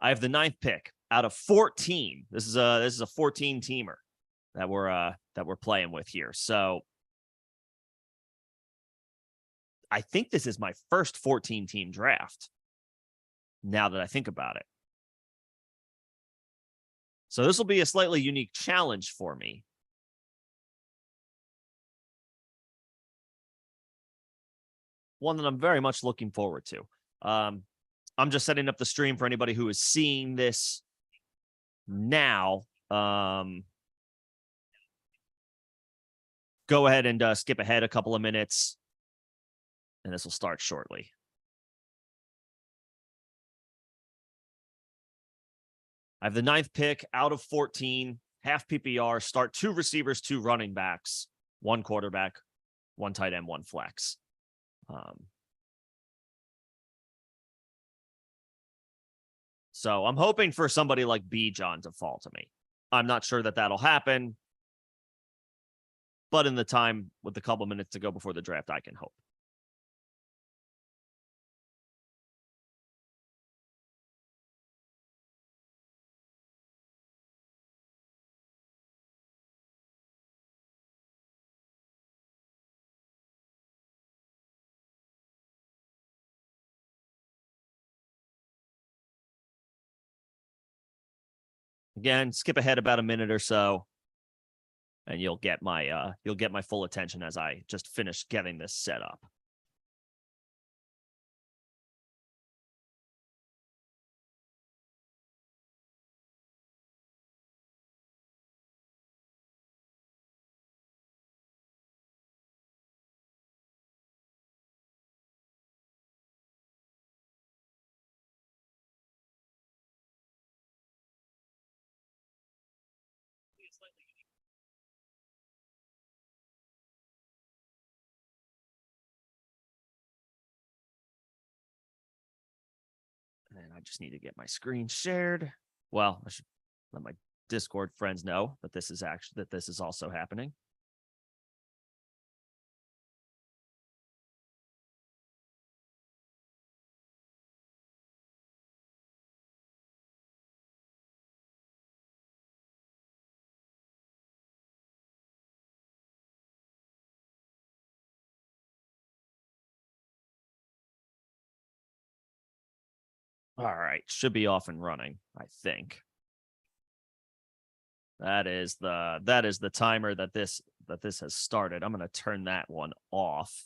I have the 9th pick out of 14. This is a 14 teamer that we're playing with here. So I think this is my first 14 team draft. Now that I think about it. So this will be a slightly unique challenge for me. One that I'm very much looking forward to. I'm just setting up the stream for anybody who is seeing this now. Go ahead and skip ahead a couple of minutes, and this will start shortly. I have the 9th pick out of 14, half PPR, start 2 receivers, 2 running backs, 1 quarterback, 1 tight end, 1 flex. So I'm hoping for somebody like B. John to fall to me. I'm not sure that that'll happen, but in the time with a couple minutes to go before the draft, I can hope. Again, skip ahead about a minute or so, and you'll get my full attention as I just finish getting this set up. And I just need to get my screen shared. Well, I should let my Discord friends know that this is also happening. All right, should be off and running, I think. That is the timer that this has started. I'm going to turn that one off.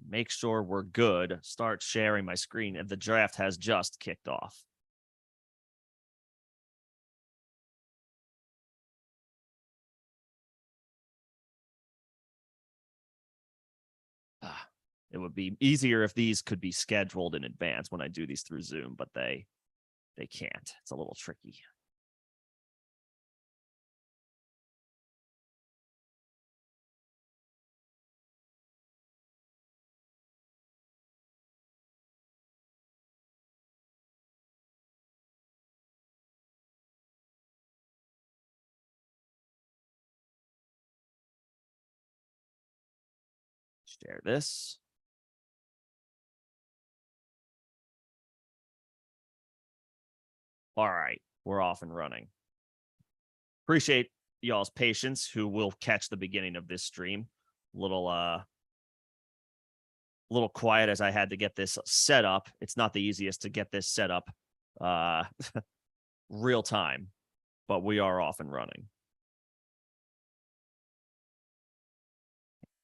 Make sure we're good. Start sharing my screen, and the draft has just kicked off. It would be easier if these could be scheduled in advance when I do these through Zoom, but they can't. It's a little tricky. Share this. All right, we're off and running. Appreciate y'all's patience who will catch the beginning of this stream. Little quiet as I had to get this set up. It's not the easiest to get this set up real time, but we are off and running.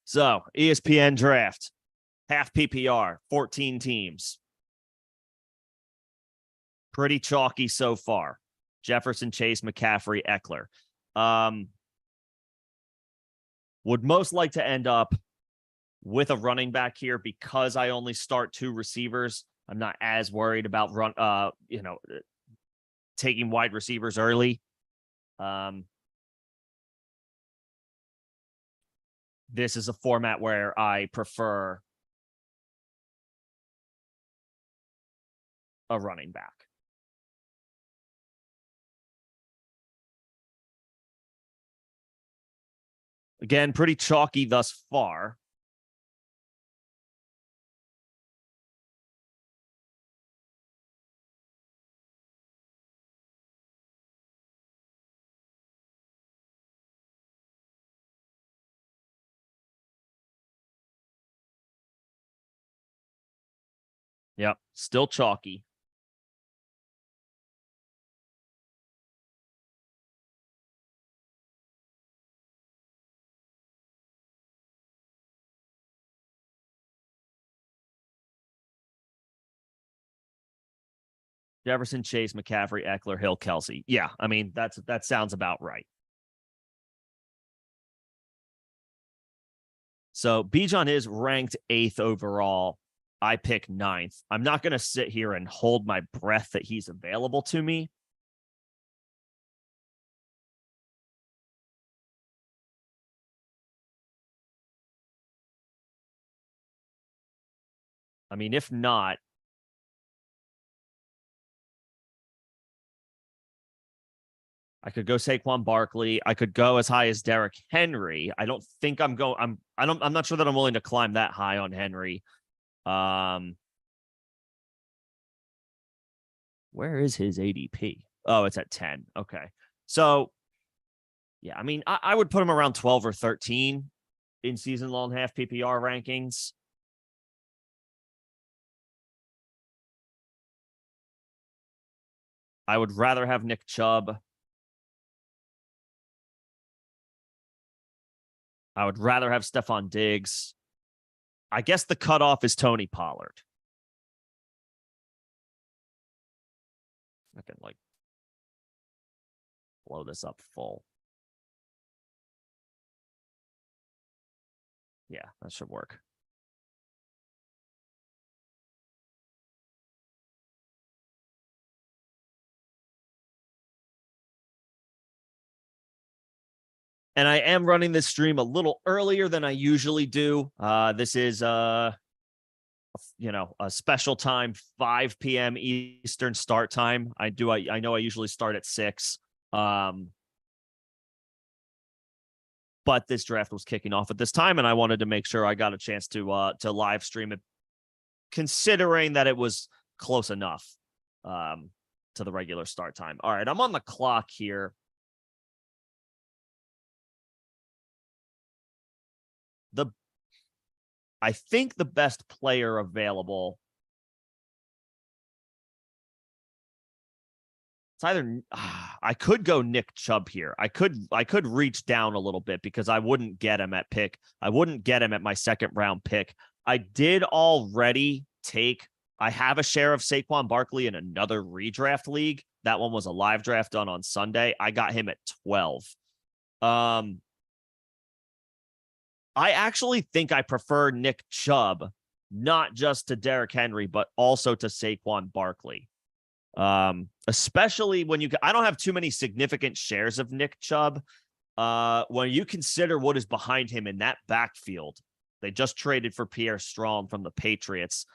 So, ESPN draft, half PPR, 14 teams. Pretty chalky so far. Jefferson, Chase, McCaffrey, Eckler. Would most like to end up with a running back here because I only start 2 receivers. I'm not as worried about taking wide receivers early. This is a format where I prefer a running back. Again, pretty chalky thus far. Yep. Still chalky. Jefferson, Chase, McCaffrey, Eckler, Hill, Kelsey. Yeah, I mean that sounds about right. So Bijan is ranked 8th overall. I pick 9th. I'm not going to sit here and hold my breath that he's available to me. I mean, if not, I could go Saquon Barkley. I could go as high as Derrick Henry. I don't think I'm going. I'm not sure that I'm willing to climb that high on Henry. Where is his ADP? Oh, it's at 10. Okay. So yeah, I mean, I would put him around 12 or 13 in season long half PPR rankings. I would rather have Nick Chubb. I would rather have Stephon Diggs. I guess the cutoff is Tony Pollard. I can like blow this up full. Yeah, that should work. And I am running this stream a little earlier than I usually do. This is a special time, 5 p.m. Eastern start time. I know I usually start at 6. But this draft was kicking off at this time, and I wanted to make sure I got a chance to live stream it, considering that it was close enough to the regular start time. All right, I'm on the clock here. I think the best player available. It's either I could go Nick Chubb here. I could reach down a little bit because I wouldn't get him at pick. I wouldn't get him at my second round pick. I did already take. I have a share of Saquon Barkley in another redraft league. That one was a live draft done on Sunday. I got him at 12. I actually think I prefer Nick Chubb, not just to Derrick Henry, but also to Saquon Barkley. Especially when I don't have too many significant shares of Nick Chubb. When you consider what is behind him in that backfield, they just traded for Pierre Strong from the Patriots.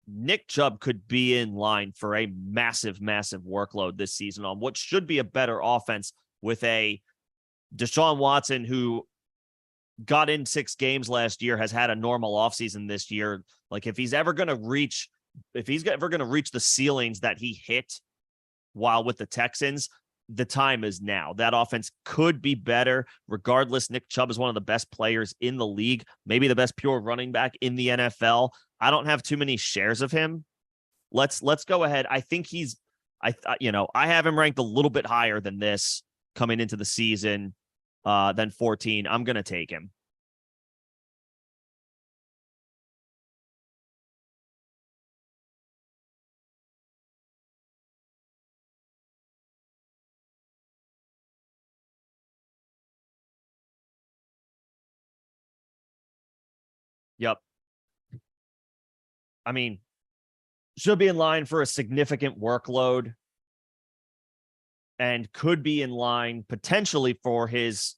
Nick Chubb could be in line for a massive, massive workload this season on what should be a better offense with a Deshaun Watson who got in 6 games last year, has had a normal offseason this year. Like if he's ever going to reach the ceilings that he hit while with the Texans, the time is now. That offense could be better. Regardless, Nick Chubb is one of the best players in the league, maybe the best pure running back in the NFL. I don't have too many shares of him. Let's go ahead. I think I have him ranked a little bit higher than this coming into the season. Than 14. I'm going to take him. Yep. I mean, should be in line for a significant workload and could be in line potentially for his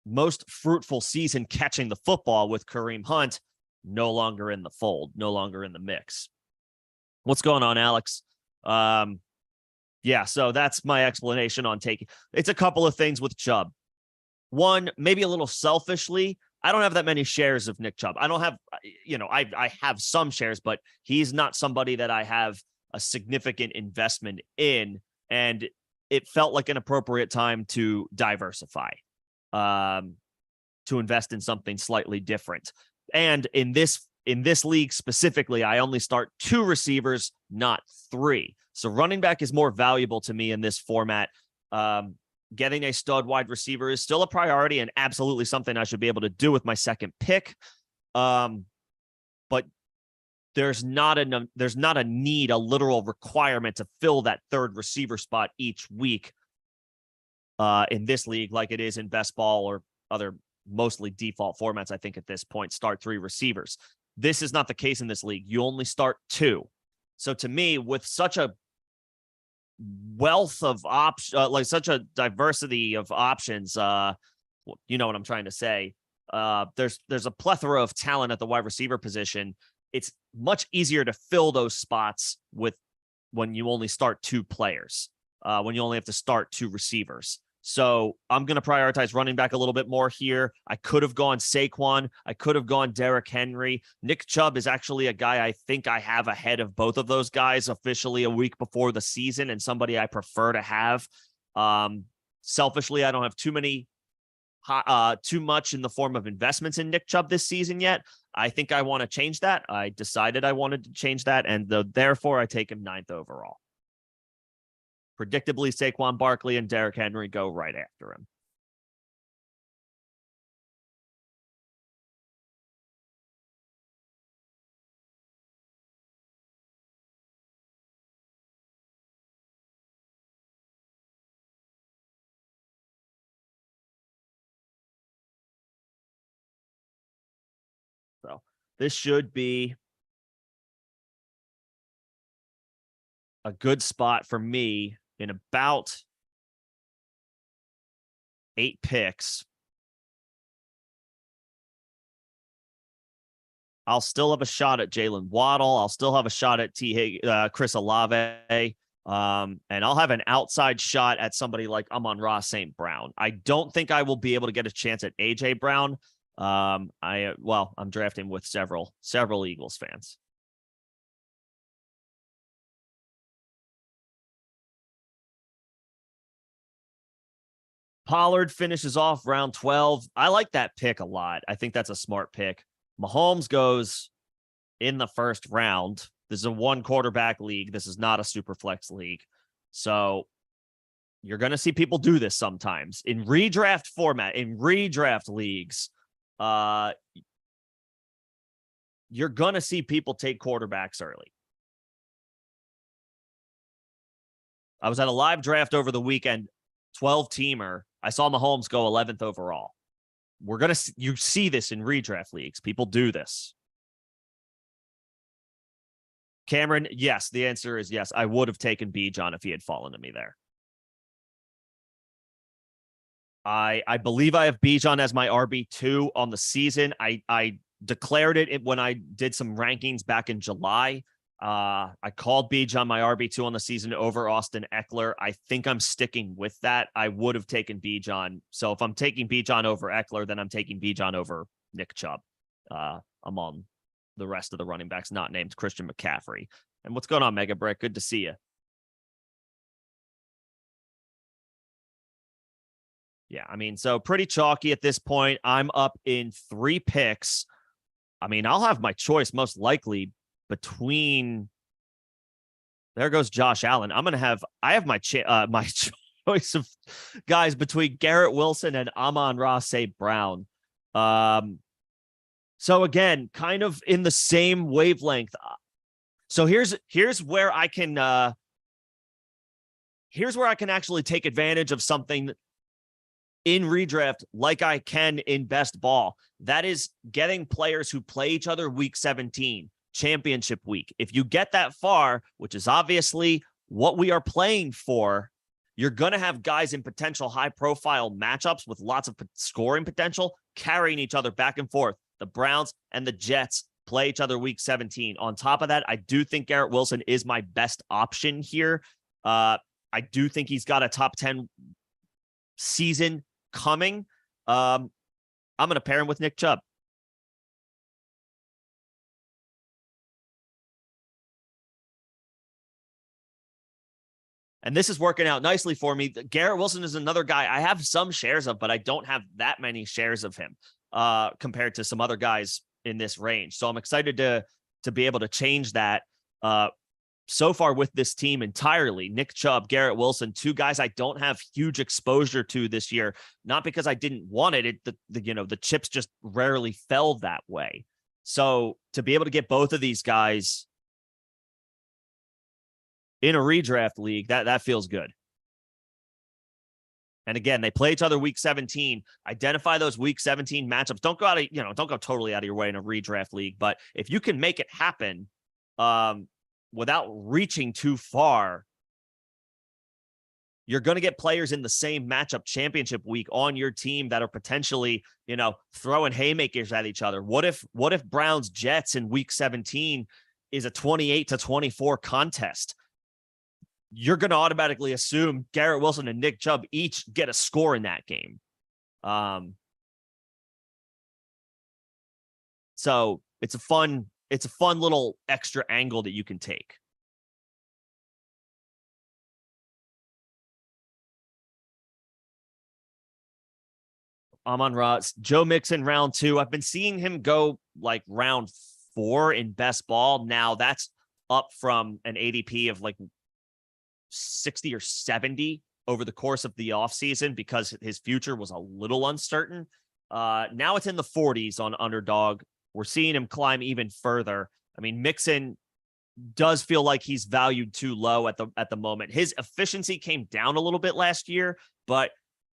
most fruitful season catching the football with Kareem Hunt no longer in the fold, no longer in the mix. What's going on, Alex? Yeah, so that's my explanation on taking. It's a couple of things with Chubb. One, maybe a little selfishly, I don't have that many shares of Nick Chubb. I don't have, I have some shares, but he's not somebody that I have a significant investment in. And it felt like an appropriate time to diversify, to invest in something slightly different. And in this in this league specifically, I only start 2 receivers, not 3. So running back is more valuable to me in this format. Getting a stud wide receiver is still a priority and absolutely something I should be able to do with my second pick. But there's not a need, a literal requirement to fill that third receiver spot each week in this league like it is in best ball or other mostly default formats. I think at this point, start 3 receivers. This is not the case in this league. You only start 2. So to me, with such a wealth of options, like such a diversity of options, you know what I'm trying to say. There's a plethora of talent at the wide receiver position. It's much easier to fill those spots when you only start 2 players, when you only have to start 2 receivers. So I'm going to prioritize running back a little bit more here. I could have gone Saquon. I could have gone Derrick Henry. Nick Chubb is actually a guy I think I have ahead of both of those guys officially a week before the season, and somebody I prefer to have. Selfishly, I don't have too much in the form of investments in Nick Chubb this season yet. I think I want to change that. I decided I wanted to change that, and therefore I take him 9th overall. Predictably, Saquon Barkley and Derrick Henry go right after him. So this should be a good spot for me in about 8 picks. I'll still have a shot at Jalen Waddle. I'll still have a shot at Chris Olave. And I'll have an outside shot at somebody like Amon-Ra St. Brown. I don't think I will be able to get a chance at A.J. Brown. I'm drafting with several Eagles fans. Pollard finishes off round 12. I like that pick a lot. I think that's a smart pick. Mahomes goes in the first round. This is a 1 quarterback league. This is not a super flex league. So you're going to see people do this sometimes in redraft format, in redraft leagues. You're going to see people take quarterbacks early. I was at a live draft over the weekend, 12-teamer. I saw Mahomes go 11th overall. You see this in redraft leagues. People do this. Cameron, yes, the answer is yes. I would have taken Bijan if he had fallen to me there. I believe I have Bijan as my RB2 on the season. I declared it when I did some rankings back in July. I called Bijan my RB2 on the season over Austin Eckler. I think I'm sticking with that. I would have taken Bijan. So if I'm taking Bijan over Eckler, then I'm taking Bijan over Nick Chubb among the rest of the running backs not named Christian McCaffrey. And what's going on, Mega Brick? Good to see you. Yeah, I mean, so pretty chalky at this point. I'm up in 3 picks. I mean, I'll have my choice most likely between. There goes Josh Allen. I have my choice of guys between Garrett Wilson and Amon-Ra St. Brown. So again, kind of in the same wavelength. So here's where I can actually take advantage of something in redraft like I can in best ball. That is getting players who play each other week 17, championship week. If you get that far, which is obviously what we are playing for, you're going to have guys in potential high-profile matchups with lots of scoring potential carrying each other back and forth. The Browns and the Jets play each other week 17. On top of that, I do think Garrett Wilson is my best option here. I do think he's got a top 10 season coming. I'm going to pair him with Nick Chubb. And this is working out nicely for me. Garrett Wilson is another guy I have some shares of, but I don't have that many shares of him compared to some other guys in this range. So I'm excited to be able to change that. So far with this team entirely, Nick Chubb, Garrett Wilson, two guys I don't have huge exposure to this year, not because I didn't want it. The chips just rarely fell that way. So to be able to get both of these guys in a redraft league, that feels good. And again, they play each other week 17. Identify those week 17 matchups. Don't go totally out of your way in a redraft league, but if you can make it happen, without reaching too far, you're going to get players in the same matchup championship week on your team that are potentially, throwing haymakers at each other. What if Browns Jets in week 17 is a 28-24 contest? You're going to automatically assume Garrett Wilson and Nick Chubb each get a score in that game. So it's a fun little extra angle that you can take. Amon-Ra, Joe Mixon round 2. I've been seeing him go like round 4 in best ball. Now that's up from an ADP of like 60 or 70 over the course of the offseason because his future was a little uncertain. Now it's in the 40s on Underdog. We're seeing him climb even further. I mean, Mixon does feel like he's valued too low at the moment. His efficiency came down a little bit last year, but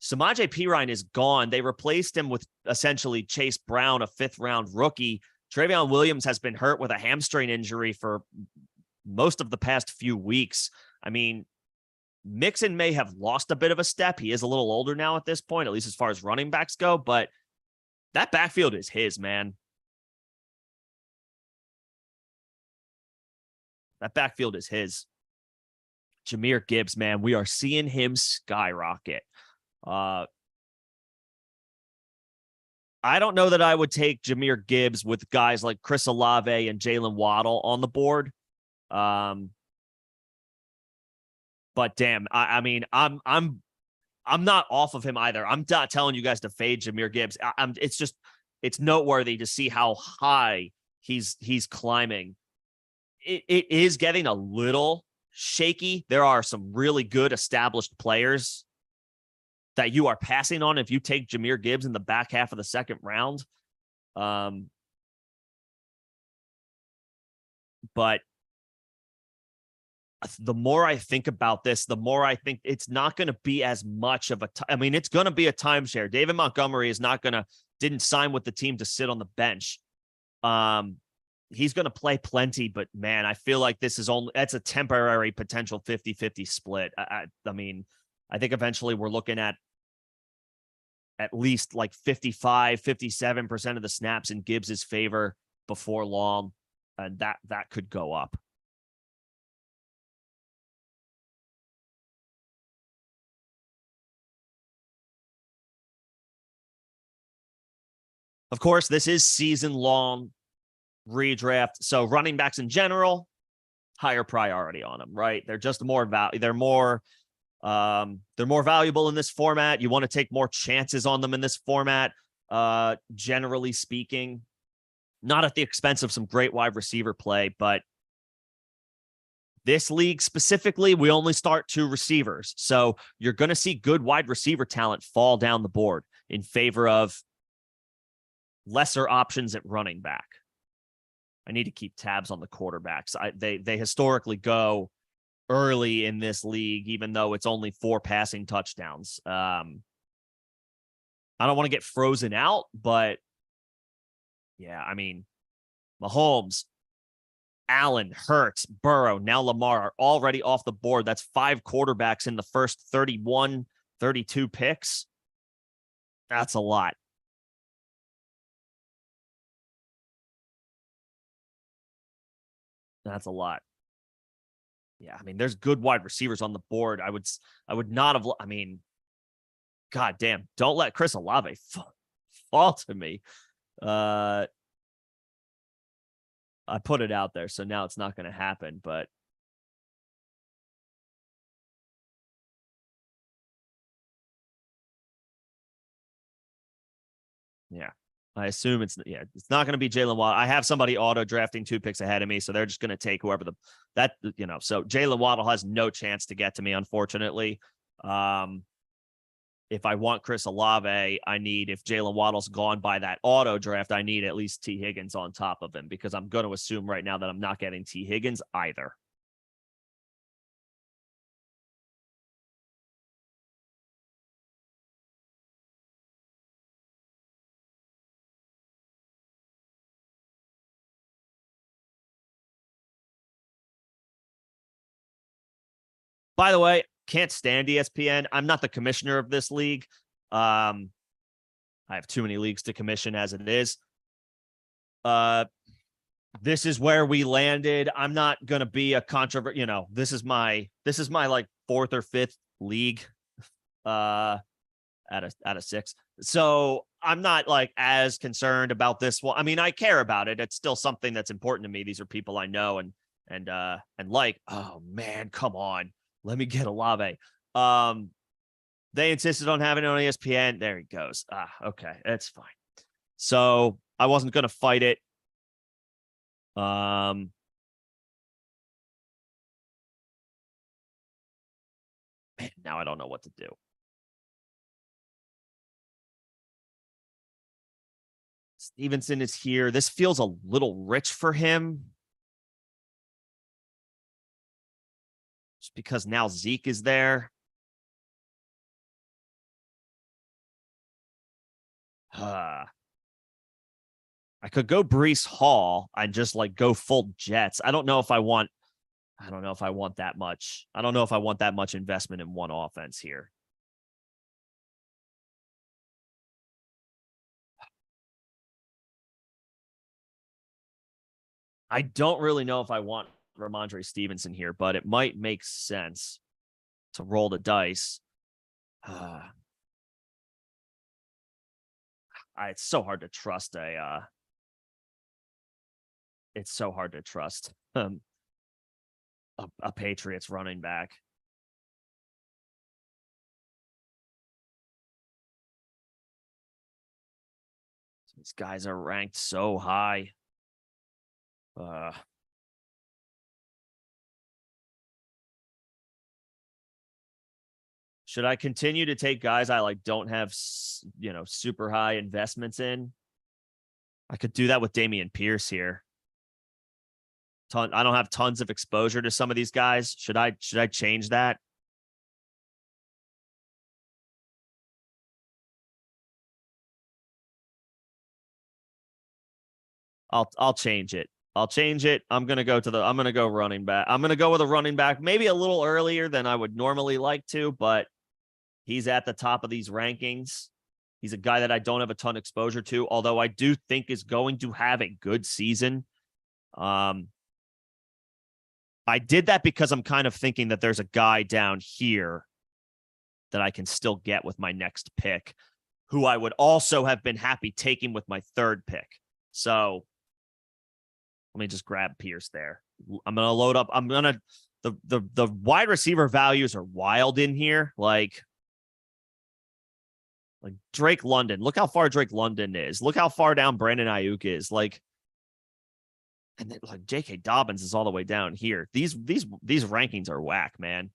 Samaje Perine is gone. They replaced him with essentially Chase Brown, a 5th-round rookie. Travion Williams has been hurt with a hamstring injury for most of the past few weeks. I mean, Mixon may have lost a bit of a step. He is a little older now at this point, at least as far as running backs go, but that backfield is his, man. That backfield is his. Jahmyr Gibbs, man, we are seeing him skyrocket. I don't know that I would take Jahmyr Gibbs with guys like Chris Olave and Jalen Waddle on the board. But damn, I mean, I'm not off of him either. I'm not telling you guys to fade Jahmyr Gibbs. It's noteworthy to see how high he's climbing. It is getting a little shaky. There are some really good established players that you are passing on if you take Jahmyr Gibbs in the back half of the 2nd round. But the more I think about this, the more I think it's not going to be as much of it's going to be a timeshare. David Montgomery didn't sign with the team to sit on the bench. He's going to play plenty, but man, I feel like that's a temporary potential 50-50 split. I mean, I think eventually we're looking at least like 55-57% of the snaps in Gibbs's favor before long, and that could go up. Of course, this is season-long redraft, so running backs in general, higher priority on them, right? They're just more they're more valuable in this format. You want to take more chances on them in this format, generally speaking, not at the expense of some great wide receiver play, but this league specifically, we only start 2 receivers. So you're going to see good wide receiver talent fall down the board in favor of lesser options at running back. I need to keep tabs on the quarterbacks. They historically go early in this league, even though it's only 4 passing touchdowns. I don't want to get frozen out, but yeah, I mean, Mahomes, Allen, Hurts, Burrow, now Lamar are already off the board. That's 5 quarterbacks in the first 31, 32 picks. That's a lot. That's a lot. Yeah, I mean, there's good wide receivers on the board. I would not have. I mean, God damn! Don't let Chris Olave fall to me. I put it out there, so now it's not going to happen. But yeah, I assume it's not going to be Jalen Waddle. I have somebody auto drafting 2 picks ahead of me, so they're just going to take whoever so Jalen Waddle has no chance to get to me, unfortunately. If I want Chris Olave, if Jalen Waddle's gone by that auto draft, I need at least T. Higgins on top of him, because I'm going to assume right now that I'm not getting T. Higgins either. By the way, can't stand ESPN. I'm not the commissioner of this league. I have too many leagues to commission as it is. This is where we landed. I'm not going to be a controversy. This is my like 4th or 5th league out of 6. So I'm not like as concerned about this one. I mean, I care about it. It's still something that's important to me. These are people I know and like, oh man, come on. Let me get Olave. They insisted on having it on ESPN. There he goes. Okay, that's fine. So I wasn't going to fight it. Man, now I don't know what to do. Stevenson is here. This feels a little rich for him. Just because now Zeke is there. I could go Breece Hall and just like go full Jets. I don't know if I want that much. I don't know if I want that much investment in one offense here. I don't really know if I want Ramondre Stevenson here, but it might make sense to roll the dice. It's so hard to trust a Patriots running back. These guys are ranked so high. Should I continue to take guys I like don't have, super high investments in? I could do that with Dameon Pierce here. I don't have tons of exposure to some of these guys. Should I change that? I'll change it. I'll change it. I'm going to go running back. I'm going to go with a running back, maybe a little earlier than I would normally like to, but he's at the top of these rankings. He's a guy that I don't have a ton of exposure to, although I do think is going to have a good season. I did that because I'm kind of thinking that there's a guy down here that I can still get with my next pick, who I would also have been happy taking with my 3rd pick. So let me just grab Pierce there. I'm going to load up. The wide receiver values are wild in here. Like Drake London. Look how far Drake London is. Look how far down Brandon Ayuk is. And then like J.K. Dobbins is all the way down here. These rankings are whack, man.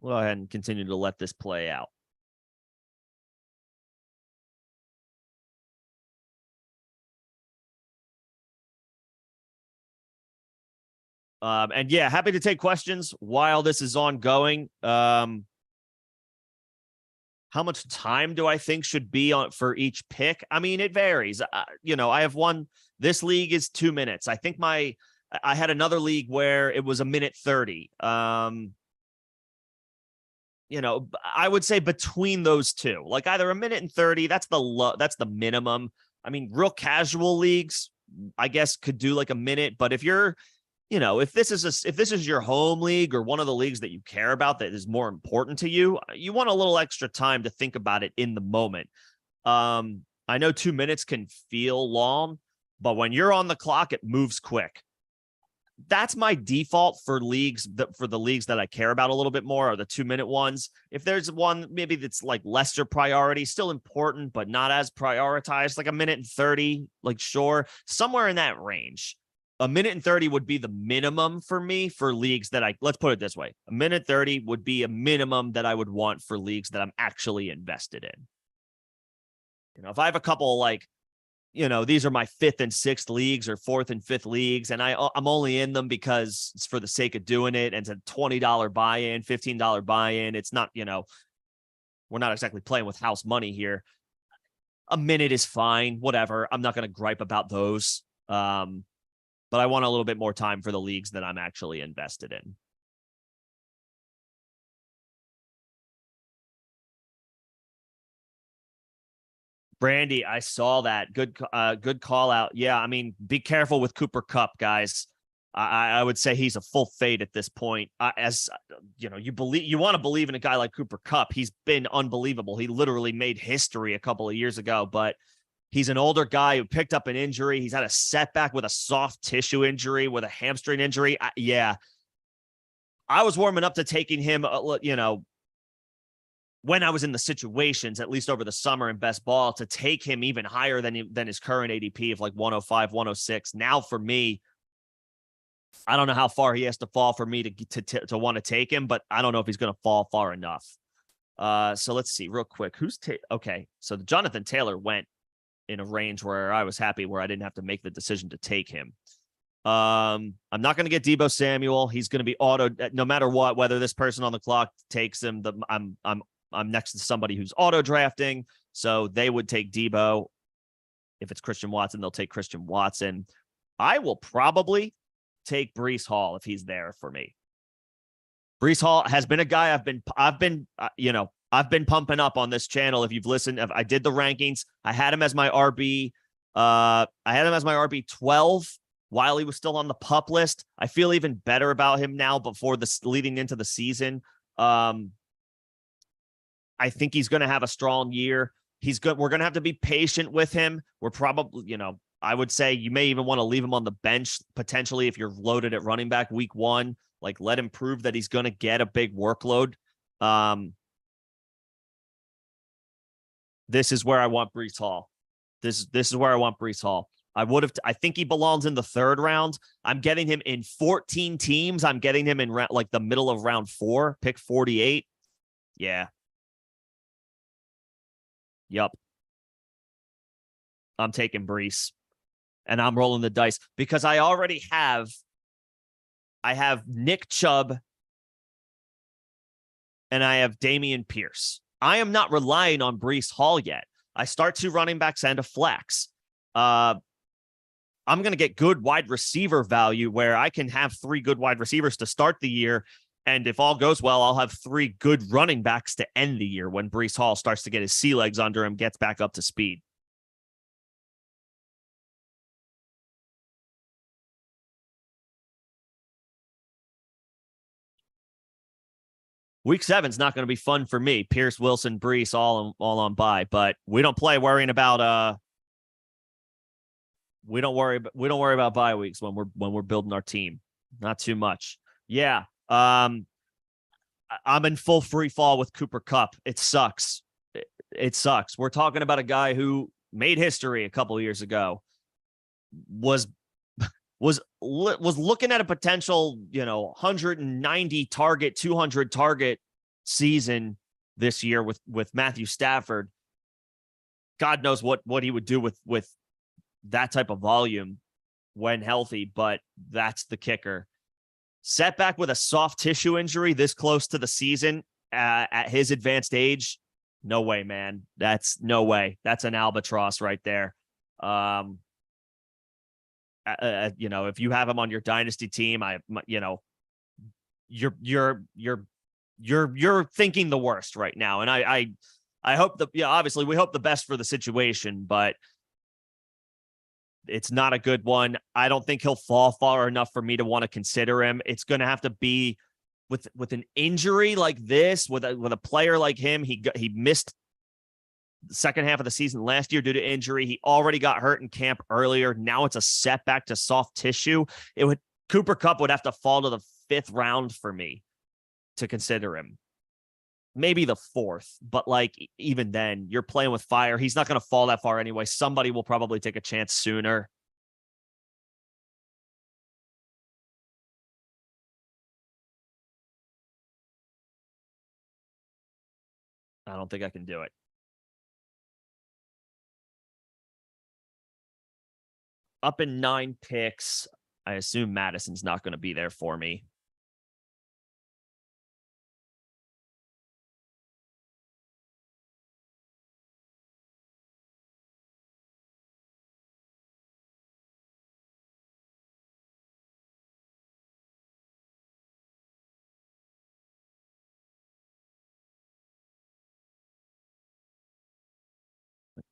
We'll go ahead and continue to let this play out. And yeah, happy to take questions while this is ongoing. How much time do I think should be on for each pick? I mean, it varies. I have one. This league is 2 minutes. I think I had another league where it was 1:30. I would say between those two, like either 1:30. That's the minimum. I mean, real casual leagues, I guess, could do like a minute. But if you're, if this is your home league or one of the leagues that you care about that is more important to you, you want a little extra time to think about it in the moment. I know 2 minutes can feel long, but when you're on the clock, it moves quick. That's my default for leagues for the leagues that I care about a little bit more are the 2-minute ones. If there's one maybe that's like lesser priority, still important, but not as prioritized, like 1:30, like sure, somewhere in that range. 1:30 would be the minimum for me for leagues that let's put it this way. 1:30 would be a minimum that I would want for leagues that I'm actually invested in. If I have a couple like, these are my 5th and 6th leagues or 4th and 5th leagues, and I'm only in them because it's for the sake of doing it, and it's a $20 buy-in, $15 buy-in. It's not, we're not exactly playing with house money here. A minute is fine, whatever. I'm not going to gripe about those. But I want a little bit more time for the leagues that I'm actually invested in. Brandy, I saw that. Good call out. Yeah, I mean, be careful with Cooper Kupp, guys. I would say he's a full fade at this point. As you want to believe in a guy like Cooper Kupp. He's been unbelievable. He literally made history a couple of years ago, but he's an older guy who picked up an injury. He's had a setback with a soft tissue injury, with a hamstring injury. I was warming up to taking him, when I was in the situations, at least over the summer in best ball, to take him even higher than his current ADP of like 105, 106. Now for me, I don't know how far he has to fall for me to want to take him, but I don't know if he's going to fall far enough. So let's see real quick. Okay. So Jonathan Taylor went in a range where I was happy, where I didn't have to make the decision to take him. I'm not going to get Deebo Samuel. He's going to be auto no matter what, whether this person on the clock takes him. I'm next to somebody who's auto drafting, so they would take Deebo. If it's Christian Watson, they'll take Christian Watson. I will probably take Breece Hall if he's there for me. Breece Hall has been a guy I've been pumping up on this channel. If you've listened, I did the rankings. I had him as my RB. I had him as my RB 12 while he was still on the PUP list. I feel even better about him now before this leading into the season. I think he's going to have a strong year. He's good. We're going to have to be patient with him. We're probably, I would say you may even want to leave him on the bench potentially if you're loaded at running back week 1. Like, let him prove that he's going to get a big workload. This is where I want Breece Hall. This is where I want Breece Hall. I think he belongs in the 3rd round. I'm getting him in 14 teams. I'm getting him in like the middle of round 4, pick 48. Yeah. Yep. I'm taking Breece, and I'm rolling the dice because I have Nick Chubb and I have Dameon Pierce. I am not relying on Breece Hall yet. I start 2 running backs and a flex. I'm going to get good wide receiver value where I can have 3 good wide receivers to start the year. And if all goes well, I'll have 3 good running backs to end the year when Breece Hall starts to get his sea legs under him, gets back up to speed. Week 7 is not going to be fun for me. Pierce, Wilson, Breece, all on bye, but we don't play worrying about we don't worry about bye weeks when we're building our team. Not too much. Yeah. I'm in full free fall with Cooper Kupp. It sucks. It sucks. We're talking about a guy who made history a couple of years ago, was looking at a potential, 190 target, 200 target season this year with Matthew Stafford. God knows what he would do with that type of volume when healthy, but that's the kicker. Setback with a soft tissue injury this close to the season at his advanced age. No way, man. That's no way. That's an albatross right there. If you have him on your dynasty team, you're thinking the worst right now. And I hope obviously we hope the best for the situation, but it's not a good one. I don't think he'll fall far enough for me to want to consider him. It's going to have to be with an injury like this, with a player like him. He missed second half of the season last year due to injury. He already got hurt in camp earlier. Now it's a setback to soft tissue. Cooper Kupp would have to fall to the 5th round for me to consider him. Maybe the 4th, but like even then, you're playing with fire. He's not going to fall that far anyway. Somebody will probably take a chance sooner. I don't think I can do it. Up in 9 picks. I assume Madison's not going to be there for me.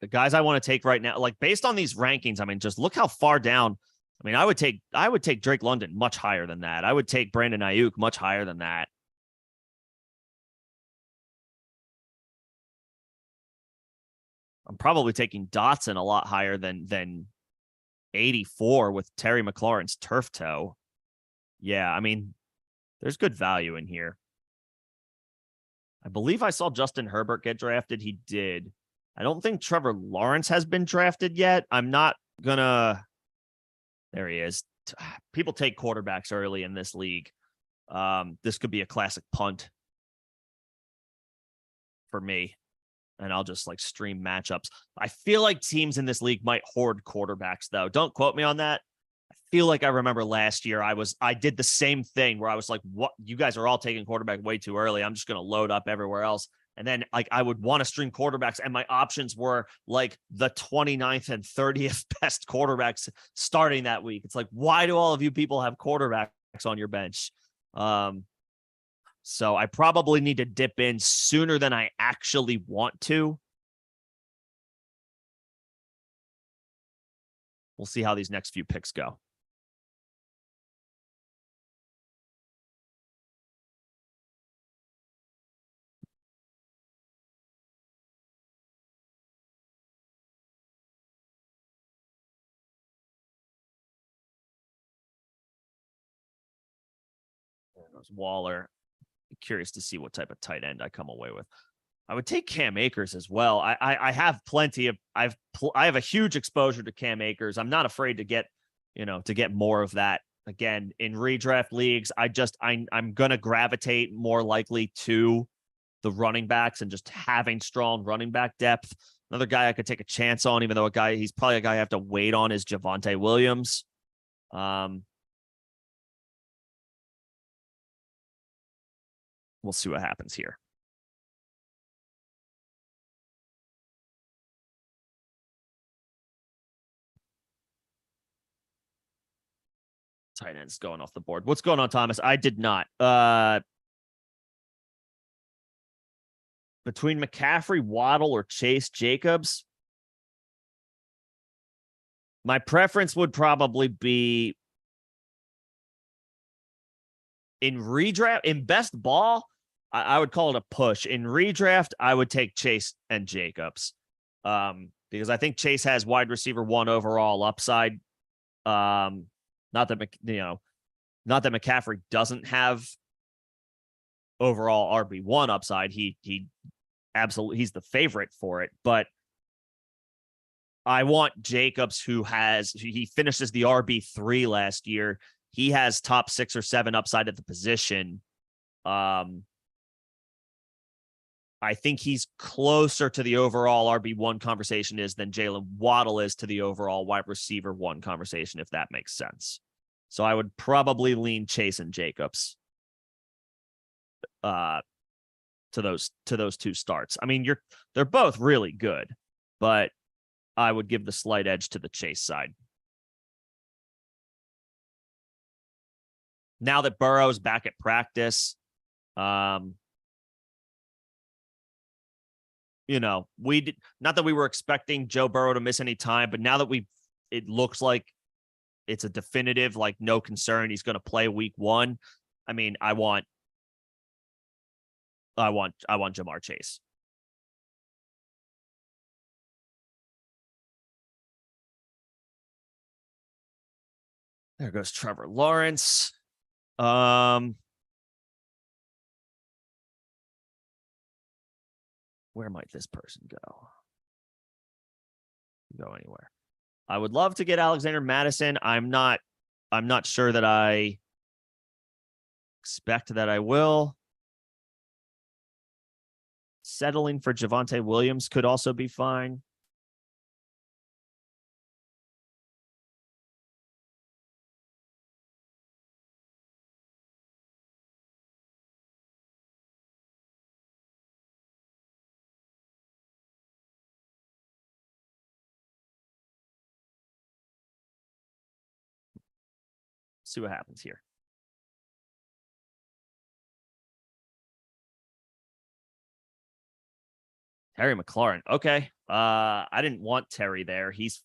The guys I want to take right now, like based on these rankings, I mean, just look how far down. I mean, I would take Drake London much higher than that. I would take Brandon Ayuk much higher than that. I'm probably taking Dotson a lot higher than 84 with Terry McLaurin's turf toe. Yeah, I mean, there's good value in here. I believe I saw Justin Herbert get drafted. He did. I don't think Trevor Lawrence has been drafted yet. I'm not gonna. There he is. People take quarterbacks early in this league. This could be a classic punt for me. And I'll just like stream matchups. I feel like teams in this league might hoard quarterbacks, though. Don't quote me on that. I feel like I remember last year I did the same thing where I was like, what, you guys are all taking quarterback way too early. I'm just gonna load up everywhere else. And then like I would want to stream quarterbacks, and my options were like the 29th and 30th best quarterbacks starting that week. It's like, why do all of you people have quarterbacks on your bench? So I probably need to dip in sooner than I actually want to. We'll see how these next few picks go. Waller. Curious to see what type of tight end I come away with. I would take Cam Akers as well. I have plenty of I have a huge exposure to Cam Akers. I'm not afraid to get more of that. Again, in redraft leagues, I'm gonna gravitate more likely to the running backs and just having strong running back depth. Another guy I could take a chance on, even though he's probably a guy I have to wait on, is Javonte Williams. We'll see what happens here. Tight ends going off the board. What's going on, Thomas? I did not. Between McCaffrey, Waddle, or Chase Jacobs, my preference would probably be in redraft. In best ball, I would call it a push. In redraft, I would take Chase and Jacobs, because I think Chase has wide receiver 1 overall upside. Not that McCaffrey doesn't have overall RB1 upside. He absolutely, he's the favorite for it, but I want Jacobs, he finishes the RB3 last year. He has top 6 or 7 upside at the position. I think he's closer to the overall RB1 conversation than Jalen Waddle is to the overall wide receiver 1 conversation, if that makes sense. So I would probably lean Chase and Jacobs to those 2 starts. I mean, they're both really good, but I would give the slight edge to the Chase side. Now that Burrow's back at practice, not that we were expecting Joe Burrow to miss any time, but now that it looks like it's a definitive, like, no concern, he's going to play week 1. I mean, I want Jamar Chase. There goes Trevor Lawrence. Where might this person go? Go anywhere. I would love to get Alexander Mattison. I'm not sure that I expect that I will. Settling for Javonte Williams could also be fine. See what happens here. Terry McLaurin. Okay. I didn't want Terry there. The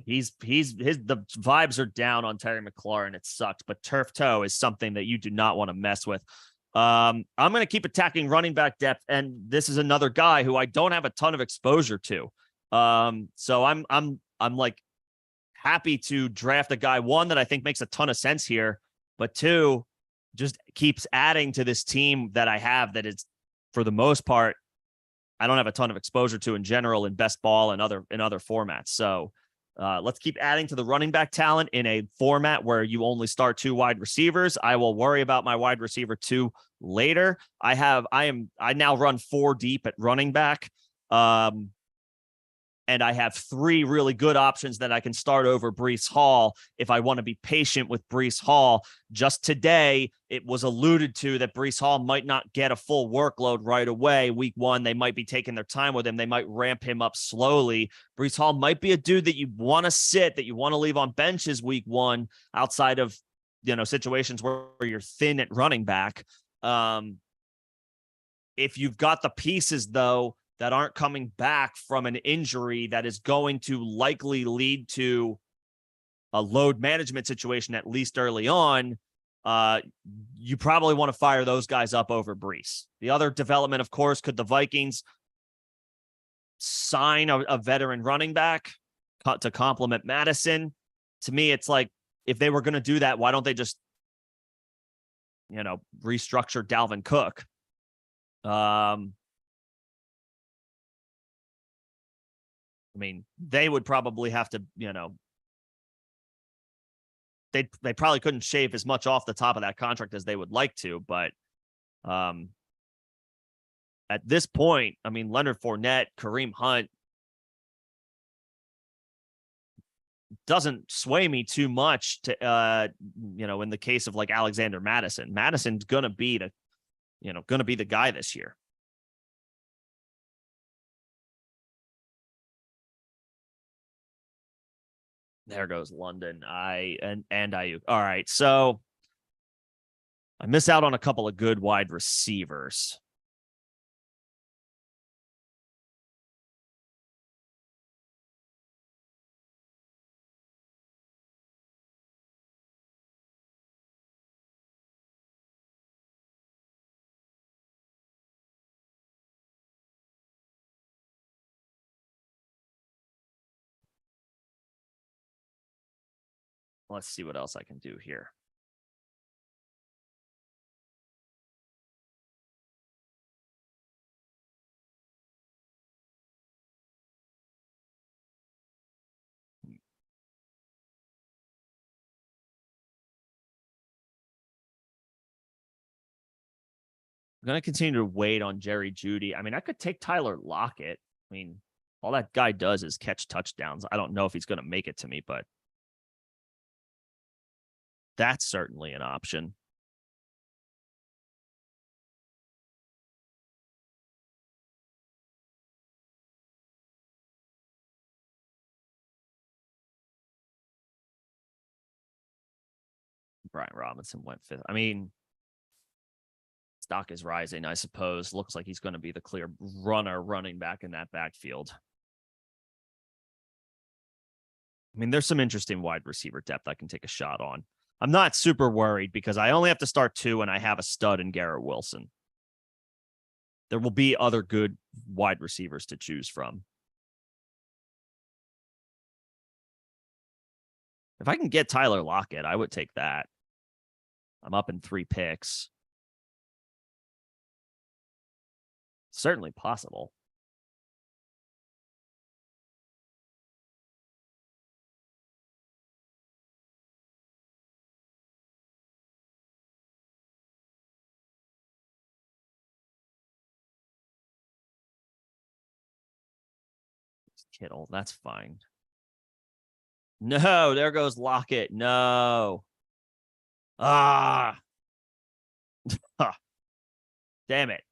vibes are down on Terry McLaurin. It sucked, but turf toe is something that you do not want to mess with. I'm going to keep attacking running back depth, and this is another guy who I don't have a ton of exposure to. So I'm like happy to draft a guy, one, that I think makes a ton of sense here, but two, just keeps adding to this team that I have that is, for the most part, I don't have a ton of exposure to in general in best ball and other formats. So let's keep adding to the running back talent in a format where you only start 2 wide receivers. I will worry about my wide receiver 2 later. I now run 4 deep at running back. And I have 3 really good options that I can start over Breece Hall if I want to be patient with Breece Hall. Just today, it was alluded to that Breece Hall might not get a full workload right away. Week 1, they might be taking their time with him. They might ramp him up slowly. Breece Hall might be a dude that you want to sit, that you want to leave on benches week 1 outside of, situations where you're thin at running back. If you've got the pieces, though, that aren't coming back from an injury that is going to likely lead to a load management situation, at least early on, you probably want to fire those guys up over Breece. The other development, of course, could the Vikings sign a veteran running back to complement Madison? To me, it's like, if they were going to do that, why don't they just, restructure Dalvin Cook? They would probably have to, they probably couldn't shave as much off the top of that contract as they would like to, but at this point, Leonard Fournette, Kareem Hunt doesn't sway me too much to, in the case of like Alexander Mattison. Madison's going to be the guy this year. There goes London. And Ayuk. All right. So I miss out on a couple of good wide receivers. Let's see what else I can do here. I'm going to continue to wait on Jerry Jeudy. I could take Tyler Lockett. All that guy does is catch touchdowns. I don't know if he's going to make it to me, but that's certainly an option. Brian Robinson went 5th. Stock is rising, I suppose. Looks like he's going to be the clear running back in that backfield. There's some interesting wide receiver depth I can take a shot on. I'm not super worried because I only have to start 2 and I have a stud in Garrett Wilson. There will be other good wide receivers to choose from. If I can get Tyler Lockett, I would take that. I'm up in 3 picks. Certainly possible. Kittle, that's fine. No, there goes Lockett. No. Ah. Huh. Damn it.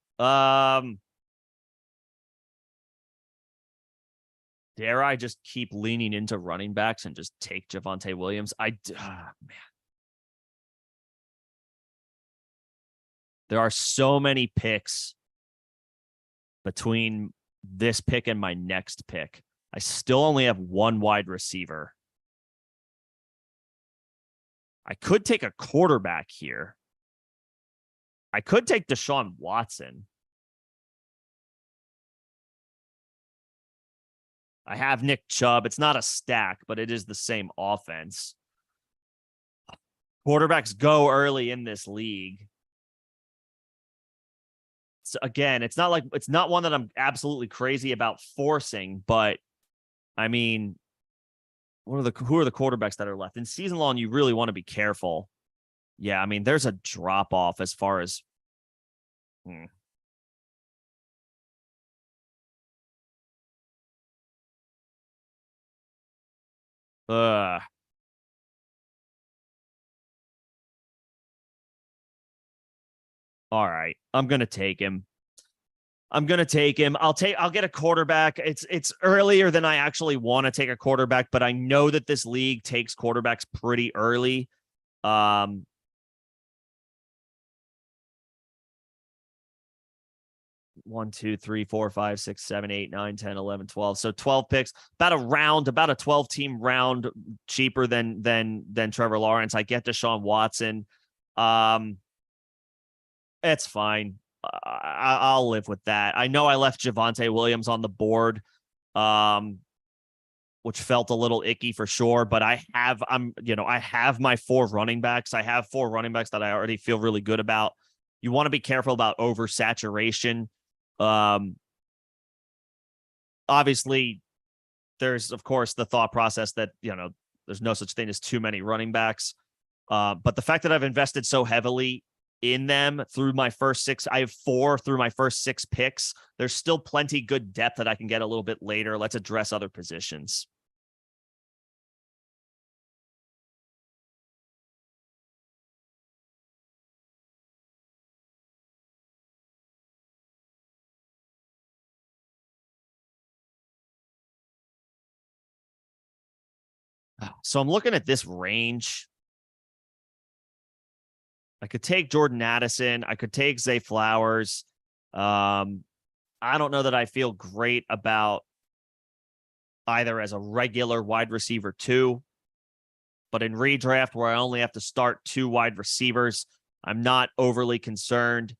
Dare I just keep leaning into running backs and just take Javonte Williams? Man. There are so many picks between this pick and my next pick. I still only have 1 wide receiver. I could take a quarterback here. I could take Deshaun Watson. I have Nick Chubb. It's not a stack, but it is the same offense. Quarterbacks go early in this league. So again, it's not one that I'm absolutely crazy about forcing, but I mean, who are the quarterbacks that are left? In season long, you really want to be careful. Yeah, I mean, there's a drop off as far as All right. I'm gonna take him. I'll get a quarterback. It's earlier than I actually want to take a quarterback, but I know that this league takes quarterbacks pretty early. 1, 2, 3, 4, 5, 6, 7, 8, 9, 10, 11, 12. So 12 picks, about a 12-team round cheaper than Trevor Lawrence. I get Deshaun Watson. It's fine. I'll live with that. I know I left Javonte Williams on the board, which felt a little icky for sure. But I have my 4 running backs. I have 4 running backs that I already feel really good about. You want to be careful about oversaturation. Obviously, there's of course the thought process that there's no such thing as too many running backs. But the fact that I've invested so heavily in them through my first 6, I have 4 through my first 6 picks. There's still plenty good depth that I can get a little bit later. Let's address other positions. So I'm looking at this range. I could take Jordan Addison. I could take Zay Flowers. I don't know that I feel great about either as a regular wide receiver 2, but in redraft where I only have to start 2 wide receivers, I'm not overly concerned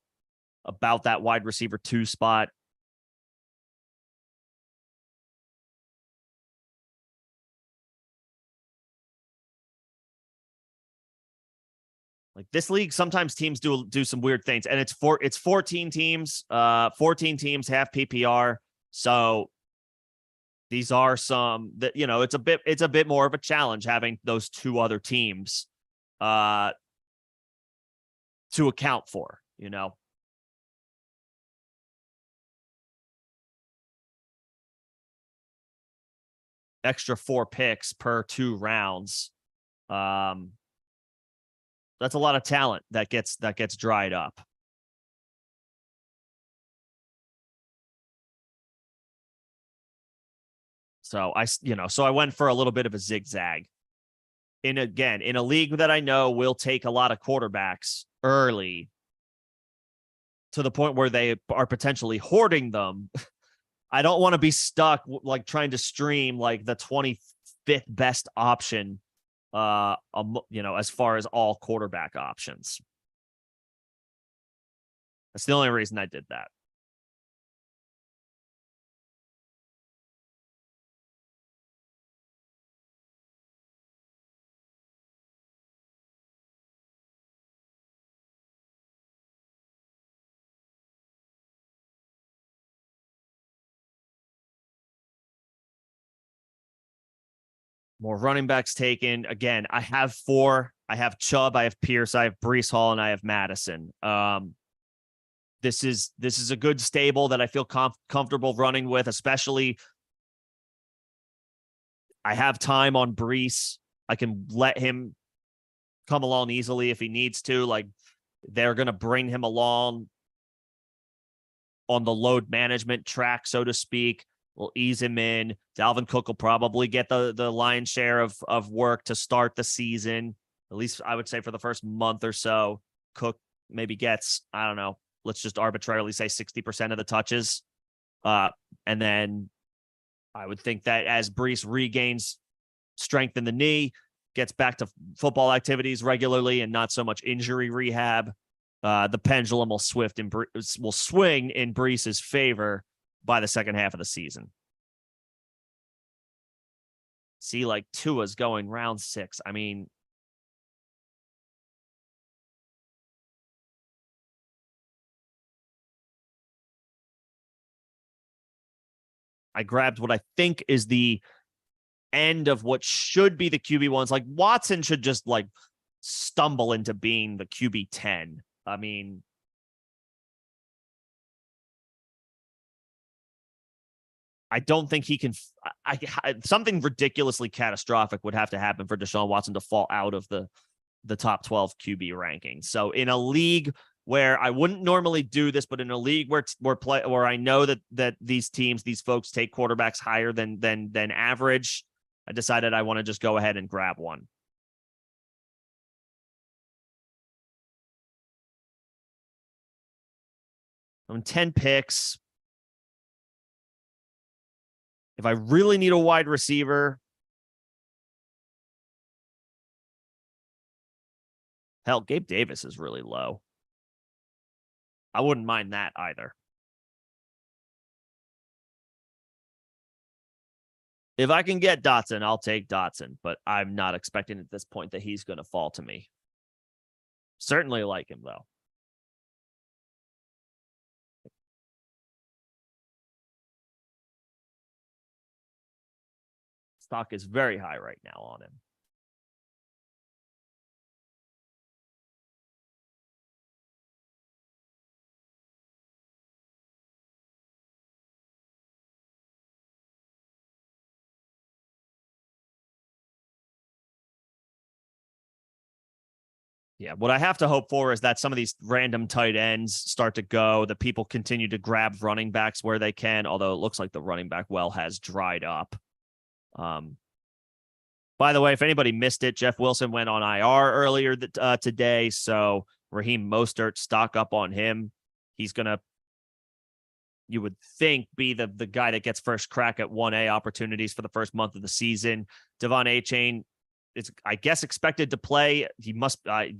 about that wide receiver 2 spot. Like this league, sometimes teams do some weird things, and it's 14 teams, 14 teams, half PPR. So these are some that it's a bit more of a challenge having those 2 other teams to account for. Extra 4 picks per 2 rounds. That's a lot of talent that gets dried up. So I went for a little bit of a zigzag. In a league that I know will take a lot of quarterbacks early to the point where they are potentially hoarding them. I don't want to be stuck like trying to stream like the 25th best option, as far as all quarterback options. That's the only reason I did that. More running backs taken. Again, I have 4. I have Chubb, I have Pierce, I have Breece Hall, and I have Madison. This is a good stable that I feel comfortable running with, especially I have time on Breece. I can let him come along easily if he needs to. Like, they're going to bring him along on the load management track, so to speak. We'll ease him in. Dalvin Cook will probably get the lion's share of work to start the season. At least I would say for the first month or so. Cook maybe gets, I don't know, let's just arbitrarily say 60% of the touches. And then I would think that as Breece regains strength in the knee, gets back to football activities regularly and not so much injury rehab, the pendulum will swing in Breece's favor by the second half of the season. See, like, Tua's going round 6. I mean, I grabbed what I think is the end of what should be the QB ones. Like, Watson should just like stumble into being the QB 10. I mean, I don't think he can. Something ridiculously catastrophic would have to happen for Deshaun Watson to fall out of the top 12 QB ranking. So in a league where I wouldn't normally do this, but in a league where I know that these teams, these folks take quarterbacks higher than average, I decided I want to just go ahead and grab one. I'm 10 picks. If I really need a wide receiver, hell, Gabe Davis is really low. I wouldn't mind that either. If I can get Dotson, I'll take Dotson, but I'm not expecting at this point that he's going to fall to me. Certainly like him, though. Stock is very high right now on him. Yeah, what I have to hope for is that some of these random tight ends start to go, that people continue to grab running backs where they can, although it looks like the running back well has dried up. By the way, if anybody missed it, Jeff Wilson went on IR earlier today, so Raheem Mostert, stock up on him. He's going to, you would think, be the guy that gets first crack at 1A opportunities for the first month of the season. Devon Achane, it's, I guess, expected to play. He must. I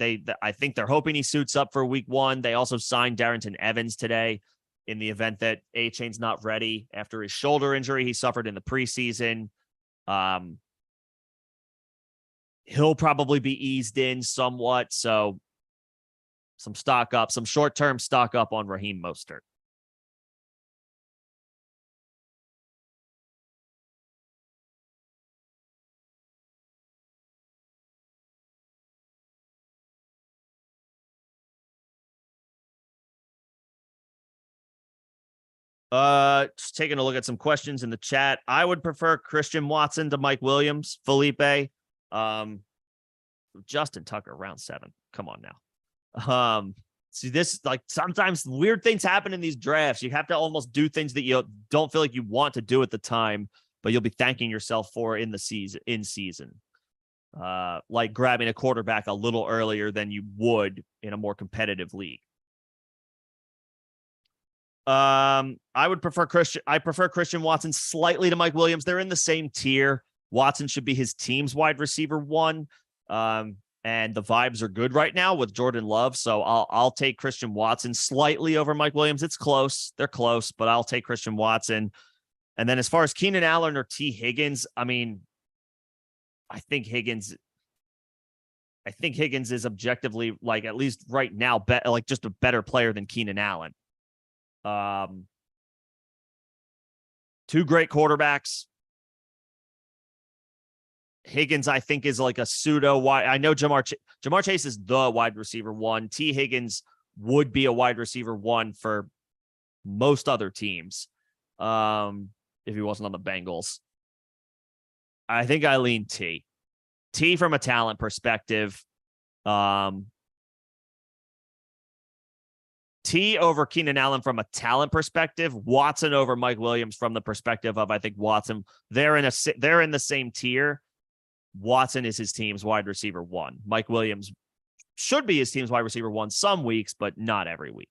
think they're hoping he suits up for week 1. They also signed Darrington Evans today in the event that Achane's not ready after his shoulder injury he suffered in the preseason. He'll probably be eased in somewhat. So some stock up, some short-term stock up on Raheem Mostert. Just taking a look at some questions in the chat. I would prefer Christian Watson to Mike Williams, Felipe. Justin Tucker, round 7. Come on now. See, this, like, sometimes weird things happen in these drafts. You have to almost do things that you don't feel like you want to do at the time, but you'll be thanking yourself for in season. Like grabbing a quarterback a little earlier than you would in a more competitive league. I prefer Christian Watson slightly to Mike Williams. They're in the same tier. Watson should be his team's wide receiver 1. And the vibes are good right now with Jordan Love. So I'll take Christian Watson slightly over Mike Williams. It's close. They're close, but I'll take Christian Watson. And then as far as Keenan Allen or T. Higgins, I mean, I think Higgins is objectively, like, at least right now, like just a better player than Keenan Allen. 2 great quarterbacks. Higgins, I think, is like a pseudo wide. I know Jamar Chase is the wide receiver one. T. Higgins would be a wide receiver one for most other teams. If he wasn't on the Bengals. I think I lean T. T from a talent perspective. T over Keenan Allen from a talent perspective. Watson over Mike Williams from the perspective of, I think Watson, they're in the same tier. Watson is his team's wide receiver one. Mike Williams should be his team's wide receiver one some weeks, but not every week.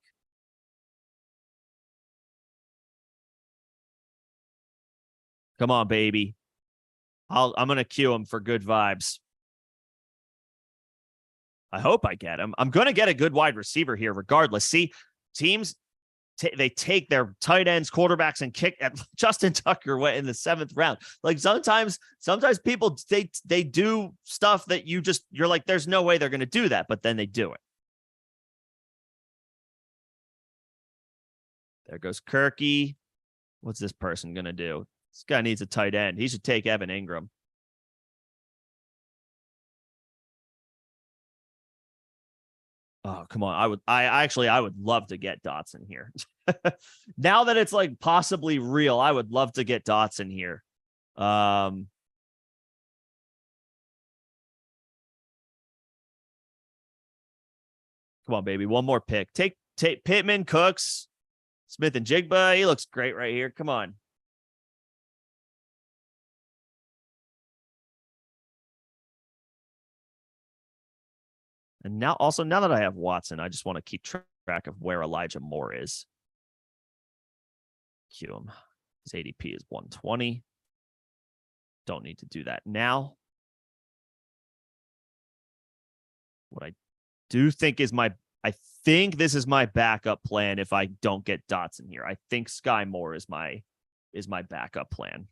Come on, baby. I'm going to cue him for good vibes. I hope I get him. I'm going to get a good wide receiver here regardless. See, teams, they take their tight ends, quarterbacks, and kick at Justin Tucker went in the 7th round. Like sometimes people, they do stuff that you're like, there's no way they're going to do that, but then they do it. There goes Kirky. What's this person going to do? This guy needs a tight end. He should take Evan Ingram. Oh, come on. I would love to get Dotson here. Now that it's like possibly real, I would love to get Dotson here. Come on, baby. One more pick. Take Pittman, Cooks, Smith and Jigba. He looks great right here. Come on. And now that I have Watson, I just want to keep track of where Elijah Moore is. Cue him. His ADP is 120. Don't need to do that now. What I do think is I think this is my backup plan if I don't get Dotson here. I think Sky Moore is my backup plan.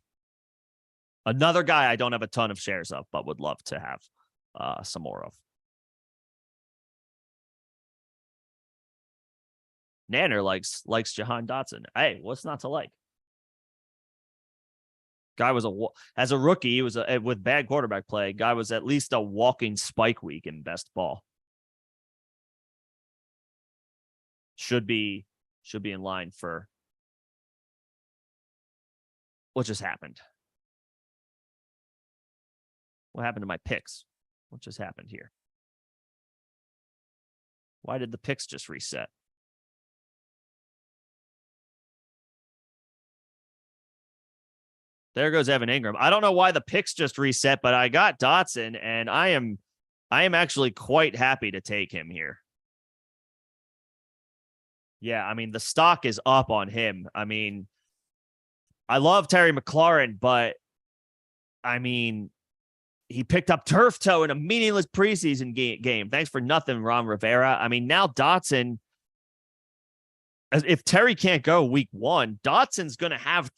Another guy I don't have a ton of shares of, but would love to have some more of. Nanner likes Jahan Dotson. Hey, what's not to like? Guy was as a rookie, he was with bad quarterback play. Guy was at least a walking spike week in best ball. Should be in line for what just happened. What happened to my picks? What just happened here? Why did the picks just reset? There goes Evan Ingram. I don't know why the picks just reset, but I got Dotson, and I am actually quite happy to take him here. Yeah, I mean, the stock is up on him. I mean, I love Terry McLaurin, but I mean, he picked up turf toe in a meaningless preseason game. Thanks for nothing, Ron Rivera. I mean, now Dotson, if Terry can't go week 1, Dotson's going to have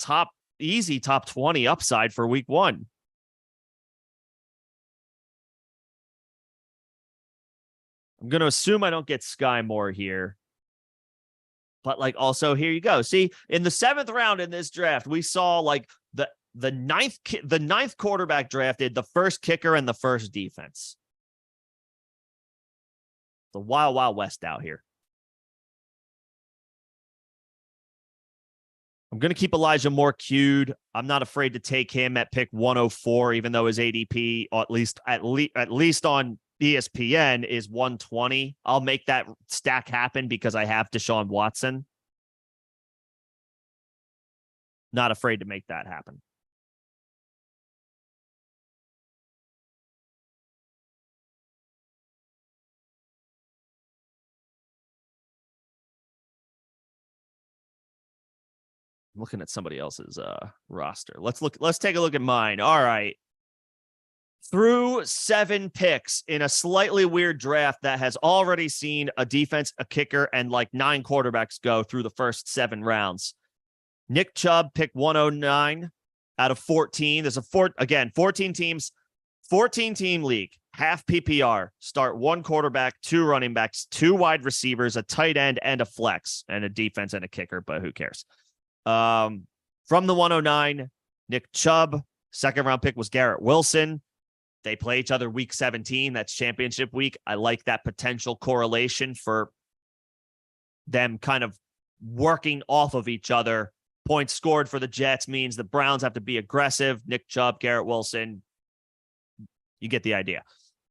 easy top 20 upside for week 1. I'm going to assume I don't get Sky Moore here. But like also here you go. See, in the 7th round in this draft, we saw like the ninth quarterback drafted, the first kicker, and the first defense. The wild, wild west out here. I'm going to keep Elijah Moore queued. I'm not afraid to take him at pick 104, even though his ADP, at least on ESPN, is 120. I'll make that stack happen because I have Deshaun Watson. Not afraid to make that happen. I'm looking at somebody else's roster. Let's take a look at mine. All right. Through 7 picks in a slightly weird draft that has already seen a defense, a kicker, and like 9 quarterbacks go through the first 7 rounds. Nick Chubb, pick 109 out of 14. There's 14 teams, 14-team league, half PPR. Start 1 quarterback, 2 running backs, 2 wide receivers, a tight end, and a flex, and a defense and a kicker, but who cares? From the 109, Nick Chubb. 2nd round pick was Garrett Wilson. They play each other week 17. That's championship week. I like that potential correlation for them kind of working off of each other. Points scored for the Jets means the Browns have to be aggressive. Nick Chubb, Garrett Wilson. You get the idea.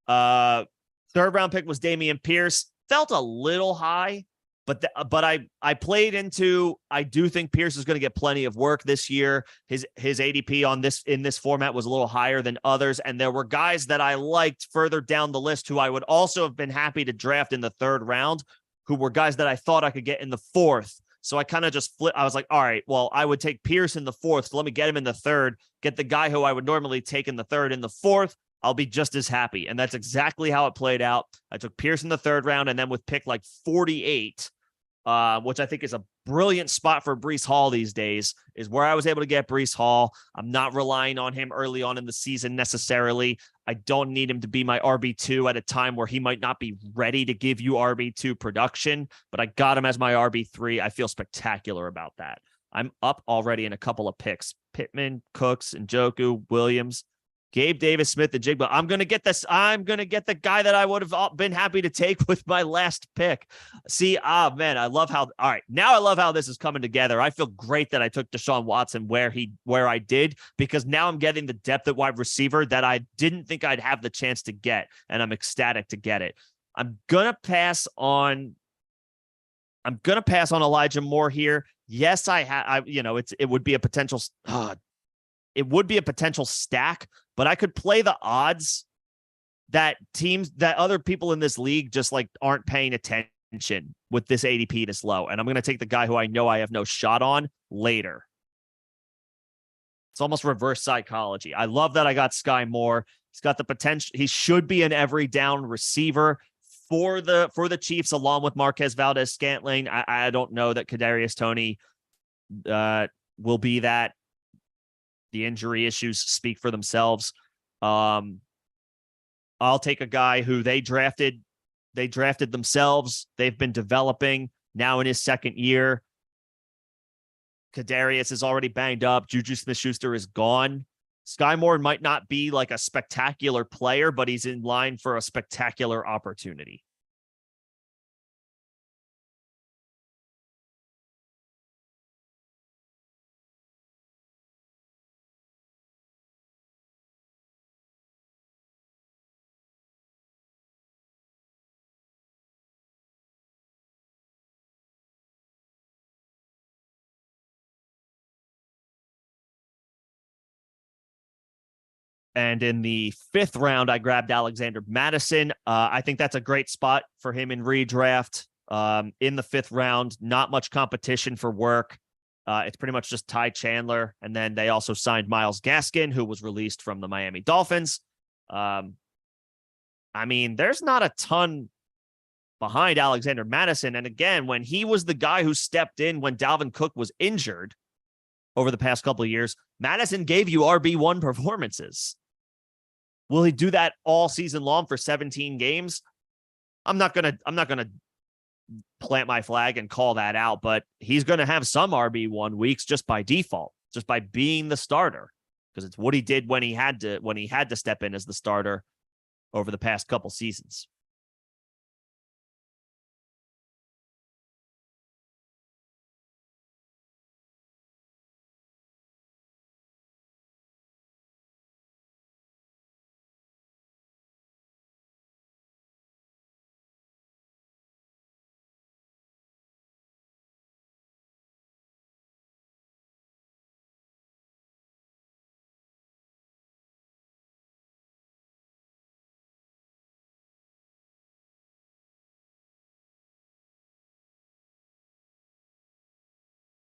Third round pick was Dameon Pierce. Felt a little high, but I played into, I do think Pierce is going to get plenty of work this year. His ADP in this format was a little higher than others, and there were guys that I liked further down the list who I would also have been happy to draft in the third round, who were guys that I thought I could get in the fourth. So I kind of just flipped. I was like, all right, well, I would take Pierce in the fourth. So let me get him in the third, get the guy who I would normally take in the third in the fourth. I'll be just as happy. And that's exactly how it played out. I took Pierce in the third round, and then with pick like 48, which I think is a brilliant spot for Breece Hall these days, is where I was able to get Breece Hall. I'm not relying on him early on in the season necessarily. I don't need him to be my RB2 at a time where he might not be ready to give you RB2 production, but I got him as my RB3. I feel spectacular about that. I'm up already in a couple of picks. Pittman, Cooks, Njoku, Williams, Gabe Davis, Smith, and Jigba. I'm going to get this. I'm going to get the guy that I would have been happy to take with my last pick. See, man, I love how, all right, now I love how this is coming together. I feel great that I took Deshaun Watson where I did, because now I'm getting the depth at wide receiver that I didn't think I'd have the chance to get, and I'm ecstatic to get it. I'm going to pass on Elijah Moore here. Yes, it would be a potential, it would be a potential stack, but I could play the odds that other people in this league just like aren't paying attention with this ADP this low. And I'm going to take the guy who I know I have no shot on later. It's almost reverse psychology. I love that I got Sky Moore. He's got the potential. He should be an every down receiver for the Chiefs, along with Marquez Valdez-Scantling. I don't know that Kadarius Toney will be that. The injury issues speak for themselves. I'll take a guy who they drafted themselves. They've been developing now in his second year. Kadarius is already banged up. Juju Smith-Schuster is gone. Sky Moore might not be like a spectacular player, but he's in line for a spectacular opportunity. And in the fifth round, I grabbed Alexander Madison. I think that's a great spot for him in redraft. In the fifth round, not much competition for work. It's pretty much just Ty Chandler. And then they also signed Myles Gaskin, who was released from the Miami Dolphins. I mean, there's not a ton behind Alexander Madison. And again, when he was the guy who stepped in when Dalvin Cook was injured over the past couple of years, Madison gave you RB1 performances. Will he do that all season long for 17 games? I'm not gonna plant my flag and call that out, but he's gonna have some RB1 weeks just by default, just by being the starter, because it's what he did when he had to step in as the starter over the past couple seasons.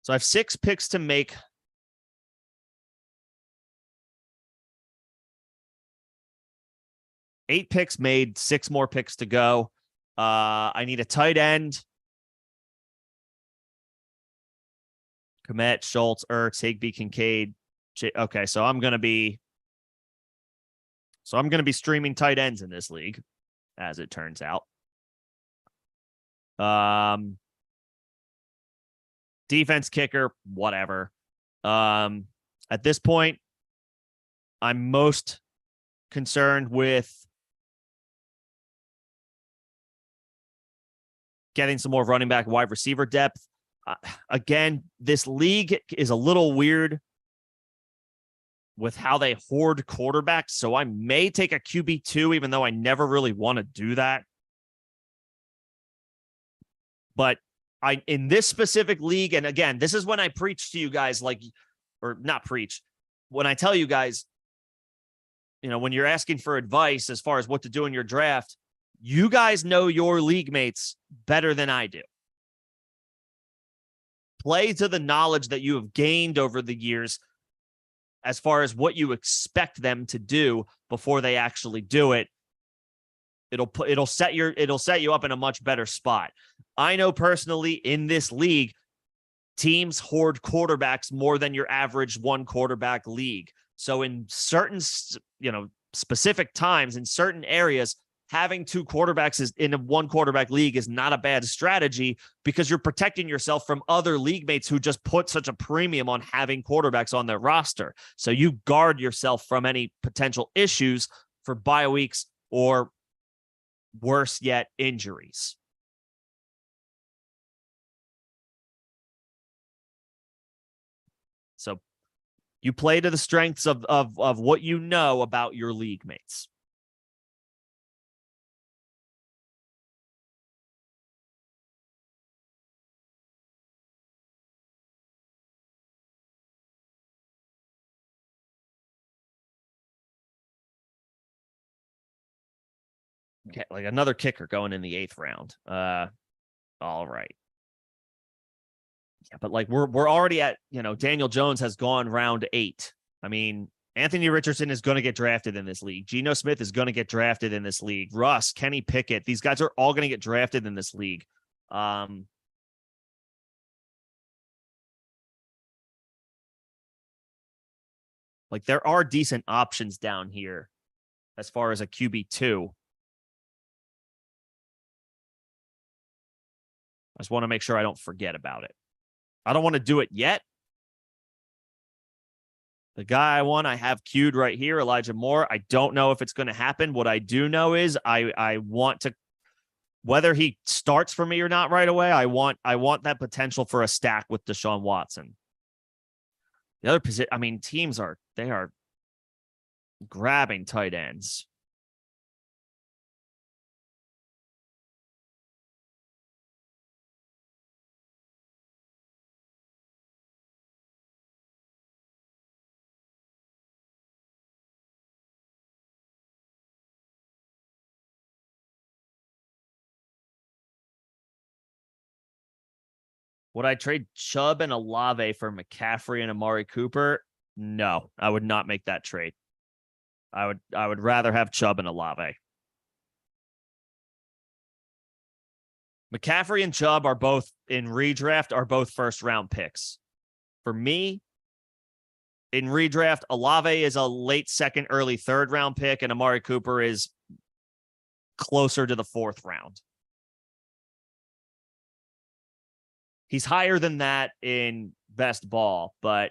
So I have 6 picks to make. Eight picks made, 6 more picks to go. I need a tight end. Komet, Schultz, Ertz, Higbee, Kincaid. Okay, so I'm gonna be streaming tight ends in this league, as it turns out. Defense, kicker, whatever. At this point, I'm most concerned with getting some more running back, wide receiver depth. Again, this league is a little weird with how they hoard quarterbacks, so I may take a QB2, even though I never really want to do that. But in this specific league, and again, this is when I preach to you guys, or not preach, when I tell you guys, when you're asking for advice as far as what to do in your draft, you guys know your league mates better than I do. Play to the knowledge that you have gained over the years as far as what you expect them to do before they actually do it. It'll set you up in a much better spot. I know personally in this league, teams hoard quarterbacks more than your average one quarterback league. So in certain, specific times in certain areas, having two quarterbacks in a one quarterback league is not a bad strategy because you're protecting yourself from other league mates who just put such a premium on having quarterbacks on their roster. So you guard yourself from any potential issues for bye weeks or worse yet, injuries. So you play to the strengths of what you know about your league mates. Okay, like another kicker going in the 8th round. All right. Yeah, but like we're already at, Daniel Jones has gone round 8. I mean, Anthony Richardson is going to get drafted in this league. Geno Smith is going to get drafted in this league. Russ, Kenny Pickett, these guys are all going to get drafted in this league. Like there are decent options down here as far as a QB2. I just want to make sure I don't forget about it. I don't want to do it yet. The guy I have queued right here, Elijah Moore. I don't know if it's going to happen. What I do know is I want to, whether he starts for me or not right away, I want that potential for a stack with Deshaun Watson. The other position, teams are grabbing tight ends. Would I trade Chubb and Olave for McCaffrey and Amari Cooper? No, I would not make that trade. I would rather have Chubb and Olave. McCaffrey and Chubb are both in redraft, are both first-round picks. For me, in redraft, Olave is a late second, early third-round pick, and Amari Cooper is closer to the 4th round. He's higher than that in best ball, but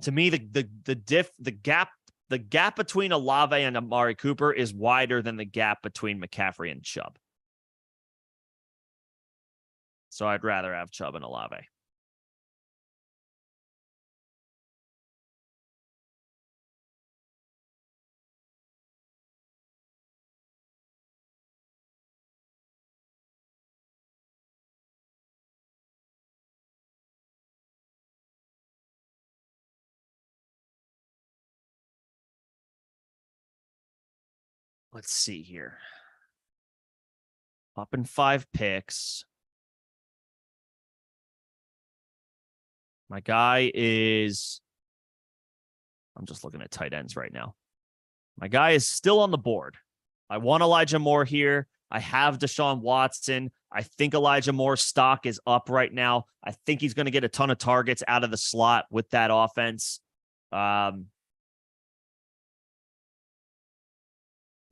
to me, the gap between Olave and Amari Cooper is wider than the gap between McCaffrey and Chubb. So I'd rather have Chubb and Olave. Let's see here. Up in 5 picks. My guy is, I'm just looking at tight ends right now. My guy is still on the board. I want Elijah Moore here. I have Deshaun Watson. I think Elijah Moore's stock is up right now. I think he's going to get a ton of targets out of the slot with that offense.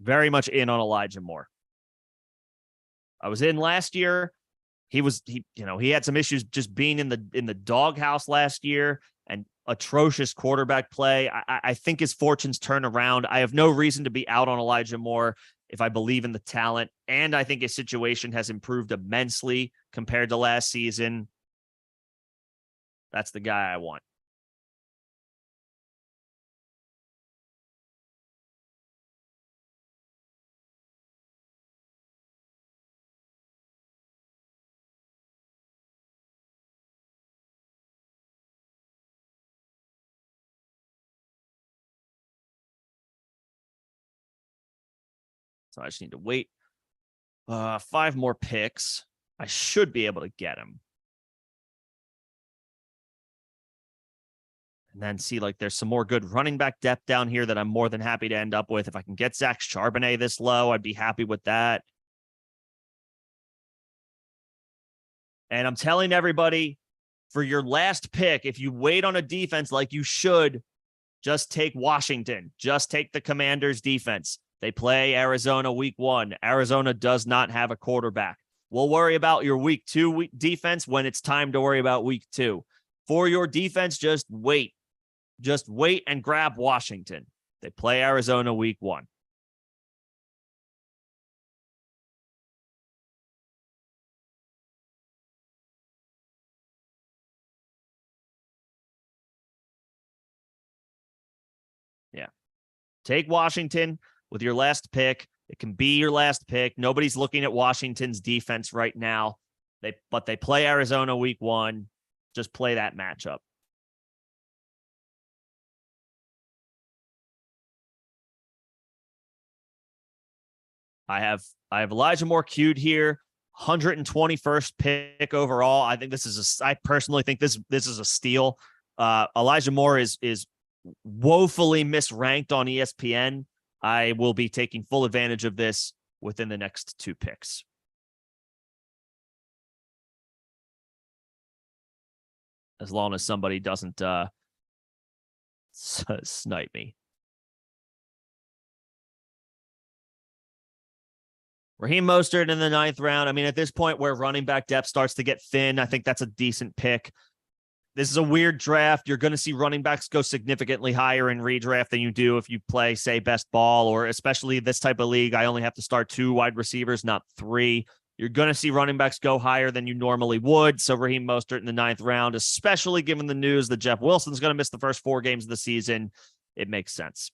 Very much in on Elijah Moore. I was in last year. He had some issues just being in the doghouse last year, and atrocious quarterback play. I think his fortunes turn around. I have no reason to be out on Elijah Moore if I believe in the talent, and I think his situation has improved immensely compared to last season. That's the guy I want. So I just need to wait 5 more picks. I should be able to get him. And then see, like, there's some more good running back depth down here that I'm more than happy to end up with. If I can get Zach Charbonnet this low, I'd be happy with that. And I'm telling everybody, for your last pick, if you wait on a defense like you should, just take Washington. Just take the Commanders defense. They play Arizona week 1. Arizona does not have a quarterback. We'll worry about your week 2 defense when it's time to worry about week 2. For your defense, just wait. Just wait and grab Washington. They play Arizona week 1. Yeah. Take Washington with your last pick. It can be your last pick. Nobody's looking at Washington's defense right now. But they play Arizona week 1. Just play that matchup. I have Elijah Moore queued here, 121st pick overall. I think I personally think this is a steal. Elijah Moore is woefully misranked on ESPN. I will be taking full advantage of this within the next 2 picks. As long as somebody doesn't snipe me. Raheem Mostert in the 9th round. I mean, at this point where running back depth starts to get thin, I think that's a decent pick. This is a weird draft. You're going to see running backs go significantly higher in redraft than you do if you play, say, best ball, or especially this type of league. I only have to start 2 wide receivers, not 3. You're going to see running backs go higher than you normally would. So Raheem Mostert in the 9th round, especially given the news that Jeff Wilson's going to miss the first 4 games of the season, it makes sense.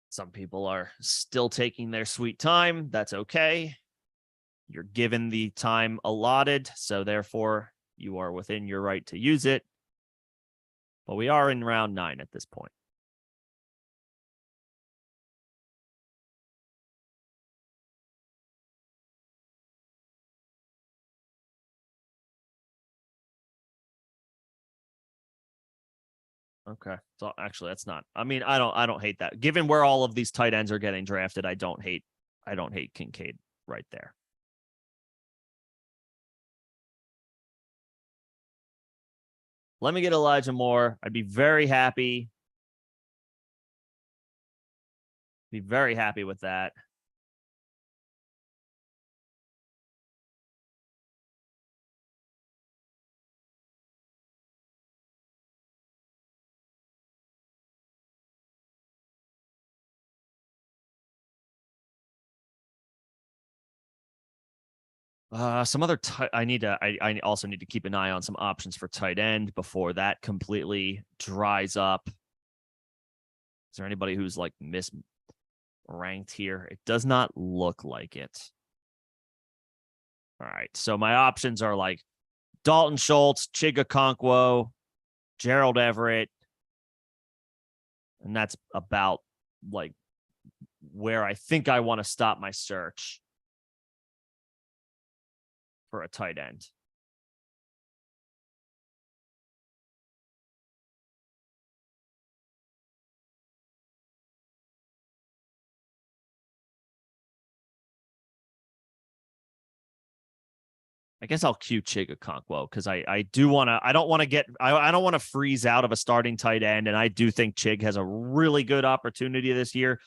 Some people are still taking their sweet time. That's okay. You're given the time allotted, so therefore you are within your right to use it. But we are in round 9 at this point. Okay. So actually that's not. I mean, I don't hate that. Given where all of these tight ends are getting drafted, I don't hate Kincaid right there. Let me get Elijah Moore. I'd be very happy. Be very happy with that. Some other I also need to keep an eye on some options for tight end before that completely dries up. Is there anybody who's like misranked here? It does not look like it. All right. So my options are like Dalton Schultz, Chigakonkwo, Gerald Everett. And that's about like where I think I want to stop my search for a tight end. I guess I'll cue Chigakonkwo because I do want to. I don't want to freeze out of a starting tight end, and I do think Chig has a really good opportunity this year,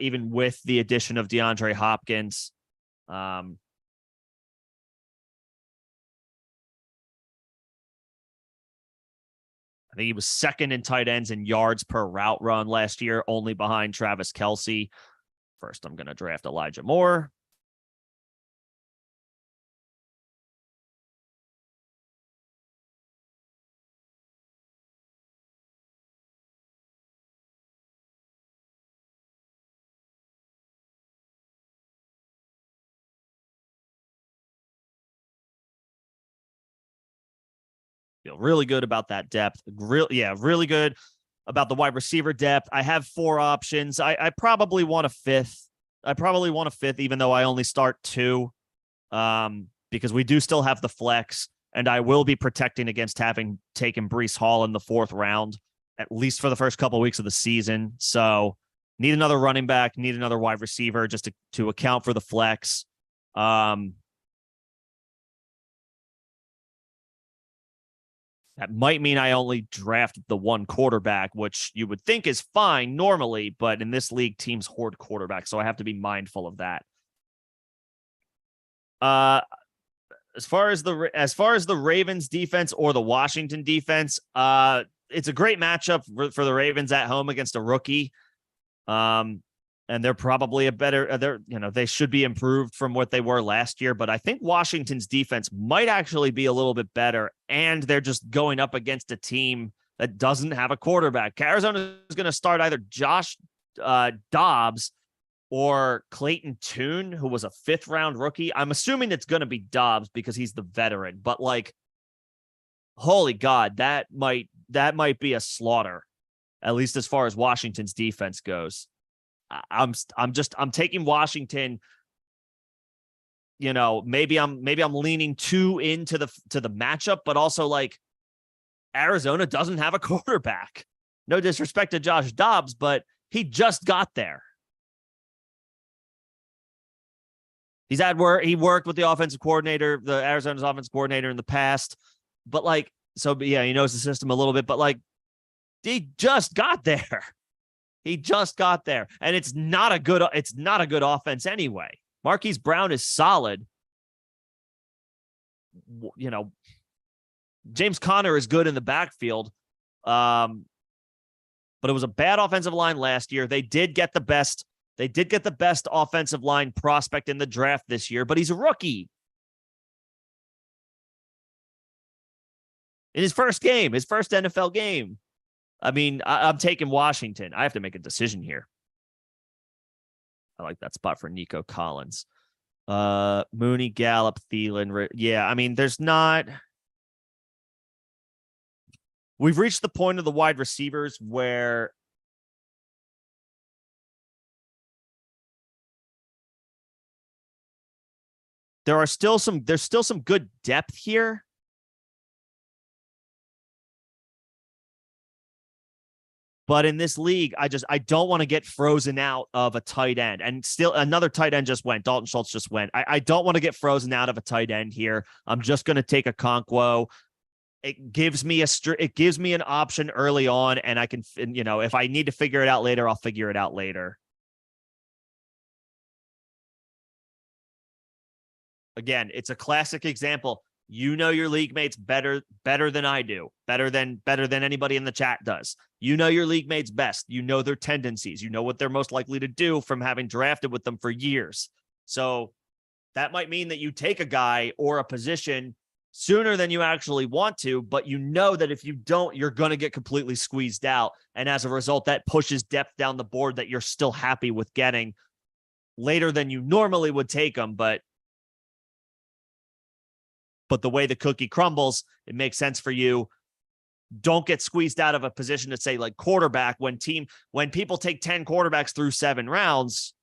even with the addition of DeAndre Hopkins. I think he was second in tight ends in yards per route run last year, only behind Travis Kelce. First, I'm going to draft Elijah Moore. Feel really good about that depth. Really good about the wide receiver depth. I have 4 options. I probably want a fifth. Even though I only start 2, because we do still have the flex, and I will be protecting against having taken Breece Hall in the 4th round, at least for the first couple of weeks of the season. So need another running back, need another wide receiver just to account for the flex. That might mean I only draft the 1 quarterback, which you would think is fine normally, but in this league, teams hoard quarterbacks, so I have to be mindful of that. As far as the Ravens defense or the Washington defense, it's a great matchup for the Ravens at home against a rookie. And they're probably a better, they should be improved from what they were last year. But I think Washington's defense might actually be a little bit better. And they're just going up against a team that doesn't have a quarterback. Arizona is going to start either Josh Dobbs or Clayton Tune, who was a 5th round rookie. I'm assuming it's going to be Dobbs because he's the veteran. But like, holy God, that might be a slaughter, at least as far as Washington's defense goes. I'm taking Washington. Maybe I'm leaning too into the matchup, but also like Arizona doesn't have a quarterback. No disrespect to Josh Dobbs, but he just got there. He worked with the offensive coordinator, the Arizona's offensive coordinator in the past, but like, so yeah, he knows the system a little bit, but like, he just got there. He just got there, and it's not a good offense anyway. Marquise Brown is solid. James Conner is good in the backfield. But it was a bad offensive line last year. They did get the best offensive line prospect in the draft this year, but he's a rookie. In his first NFL game. I mean, I'm taking Washington. I have to make a decision here. I like that spot for Nico Collins. Mooney, Gallup, Thielen. Yeah, I mean, there's not... We've reached the point of the wide receivers where there's still some good depth here. But in this league, I don't want to get frozen out of a tight end. And still another tight end just went. Dalton Schultz just went. I don't want to get frozen out of a tight end here. I'm just going to take a Okonkwo. It gives me an option early on, and I can, if I need to figure it out later, I'll figure it out later. Again, it's a classic example. Your league mates better than I do, better than anybody in the chat does. Your league mates best. Their tendencies. What they're most likely to do from having drafted with them for years. So that might mean that you take a guy or a position sooner than you actually want to, but that if you don't, you're going to get completely squeezed out. And as a result, that pushes depth down the board that you're still happy with getting later than you normally would take them. But the way the cookie crumbles, it makes sense for you. Don't get squeezed out of a position to say like quarterback when people take 10 quarterbacks through 7 rounds,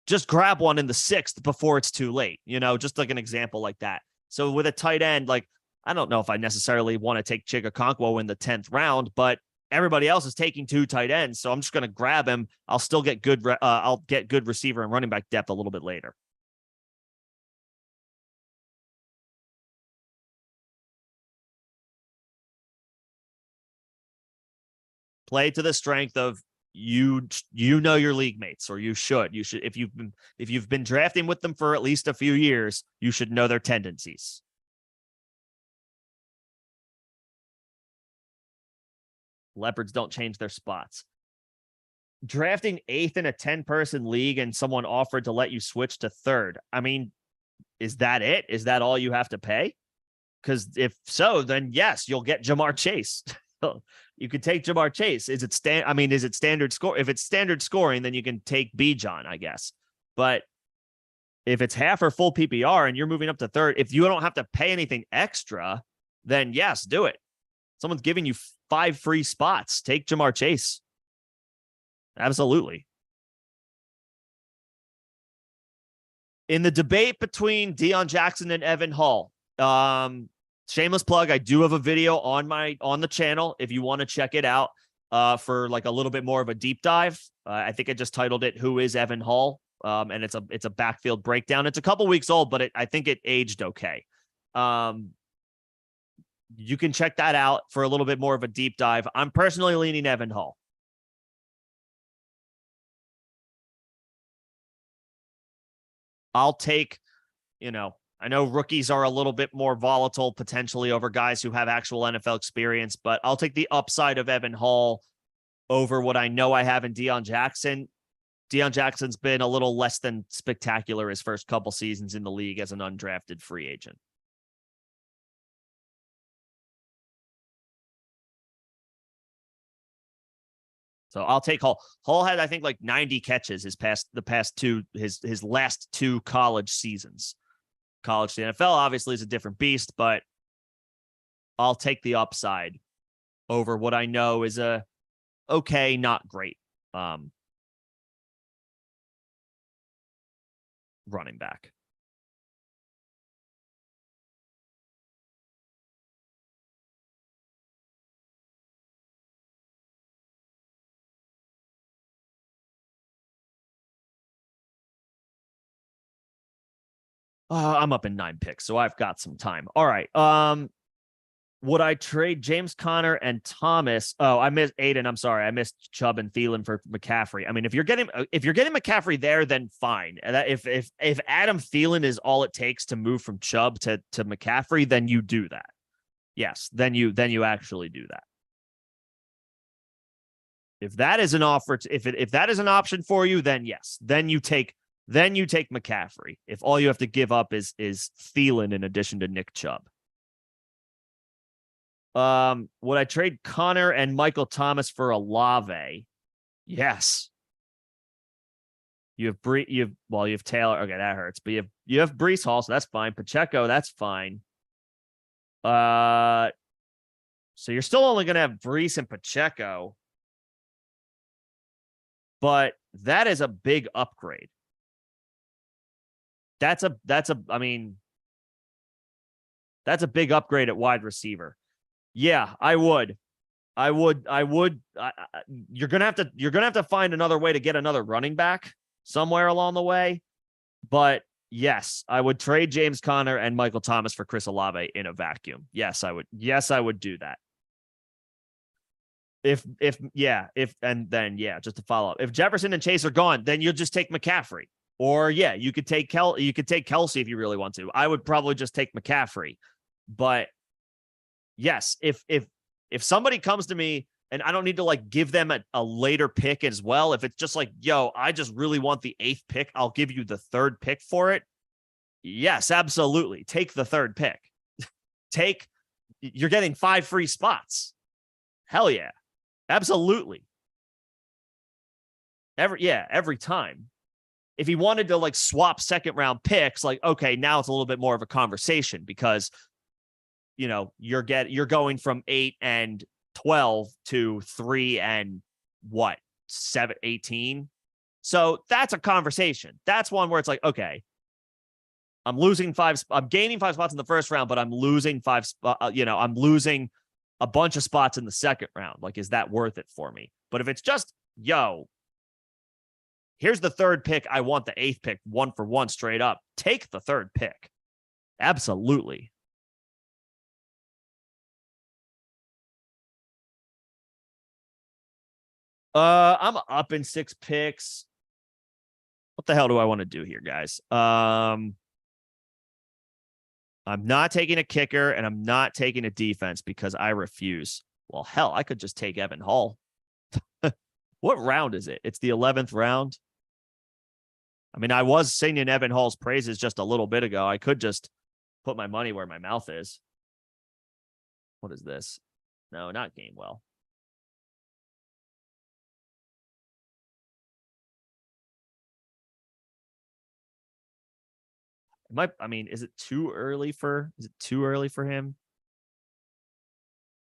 just grab one in the 6th before it's too late, just like an example like that. So with a tight end, like, I don't know if I necessarily want to take Okonkwo in the 10th round, but everybody else is taking 2 tight ends. So I'm just going to grab him. I'll still get good receiver and running back depth a little bit later. Play to the strength of you know your league mates, or you should if you've been drafting with them for at least a few years, you should know their tendencies. Leopards don't change their spots. Drafting 8th in a 10-person league and someone offered to let you switch to 3rd. I mean, is that it? Is that all you have to pay? Because if so, then yes, you'll get Jamar Chase. You could take Jamar Chase. Is it standard score? If it's standard scoring, then you can take Bijan, I guess. But if it's half or full PPR and you're moving up to 3rd, if you don't have to pay anything extra, then yes, do it. Someone's giving you 5 free spots. Take Jamar Chase. Absolutely. In the debate between Deion Jackson and Evan Hall, shameless plug, I do have a video on the channel if you want to check it out for like a little bit more of a deep dive. I think I just titled it "Who is Evan Hall?" And it's a backfield breakdown. It's a couple weeks old, but I think it aged okay. You can check that out for a little bit more of a deep dive. I'm personally leaning Evan Hall. I'll take, I know rookies are a little bit more volatile potentially over guys who have actual NFL experience, but I'll take the upside of Evan Hall over what I know I have in Deion Jackson. Deion Jackson's been a little less than spectacular his first couple seasons in the league as an undrafted free agent. So I'll take Hall. Hall had, I think, like 90 catches his last 2 college seasons. College to the NFL obviously is a different beast, but I'll take the upside over what I know is a okay, not great running back. I'm up in 9 picks, so I've got some time. All right. Would I trade James Conner and Thomas? Oh, I missed Aiden. I'm sorry. I missed Chubb and Thielen for McCaffrey. I mean, if you're getting McCaffrey there, then fine. If Adam Thielen is all it takes to move from Chubb to McCaffrey, then you do that. Yes, then you actually do that. If that is an offer, if that is an option for you, then yes, then you take McCaffrey. If all you have to give up is Thielen in addition to Nick Chubb. Would I trade Connor and Michael Thomas for Olave? Yes. You have Taylor. Okay, that hurts. But you have Breece Hall, so that's fine. Pacheco, that's fine. So you're still only gonna have Breece and Pacheco, but that is a big upgrade. That's a big upgrade at wide receiver. Yeah, I would. You're gonna have to find another way to get another running back somewhere along the way. But yes, I would trade James Conner and Michael Thomas for Chris Olave in a vacuum. Yes, I would. Yes, I would do that. Just to follow up. If Jefferson and Chase are gone, then you'll just take McCaffrey. Or you could take Kelsey if you really want to. I would probably just take McCaffrey. But yes, if somebody comes to me and I don't need to like give them a later pick as well, if it's just like, yo, I just really want the 8th pick, I'll give you the 3rd pick for it. Yes, absolutely. Take the 3rd pick. You're getting 5 free spots. Hell yeah. Absolutely. Every time. If he wanted to like swap 2nd round picks, like, okay, now it's a little bit more of a conversation because, you're going from 8 and 12 to 3 and 7, 18. So that's a conversation. That's one where it's like, okay, I'm gaining 5 spots in the 1st round, but I'm losing 5, I'm losing a bunch of spots in the 2nd round. Like, is that worth it for me? But if it's just, here's the 3rd pick. I want the 8th pick 1-for-1 straight up. Take the 3rd pick. Absolutely. I'm up in 6 picks. What the hell do I want to do here, guys? I'm not taking a kicker and I'm not taking a defense because I refuse. Well, hell, I could just take Evan Hall. What round is it? It's the 11th round. I mean, I was singing Evan Hall's praises just a little bit ago. I could just put my money where my mouth is. What is this? No, not Gainwell. I mean, is it too early for him?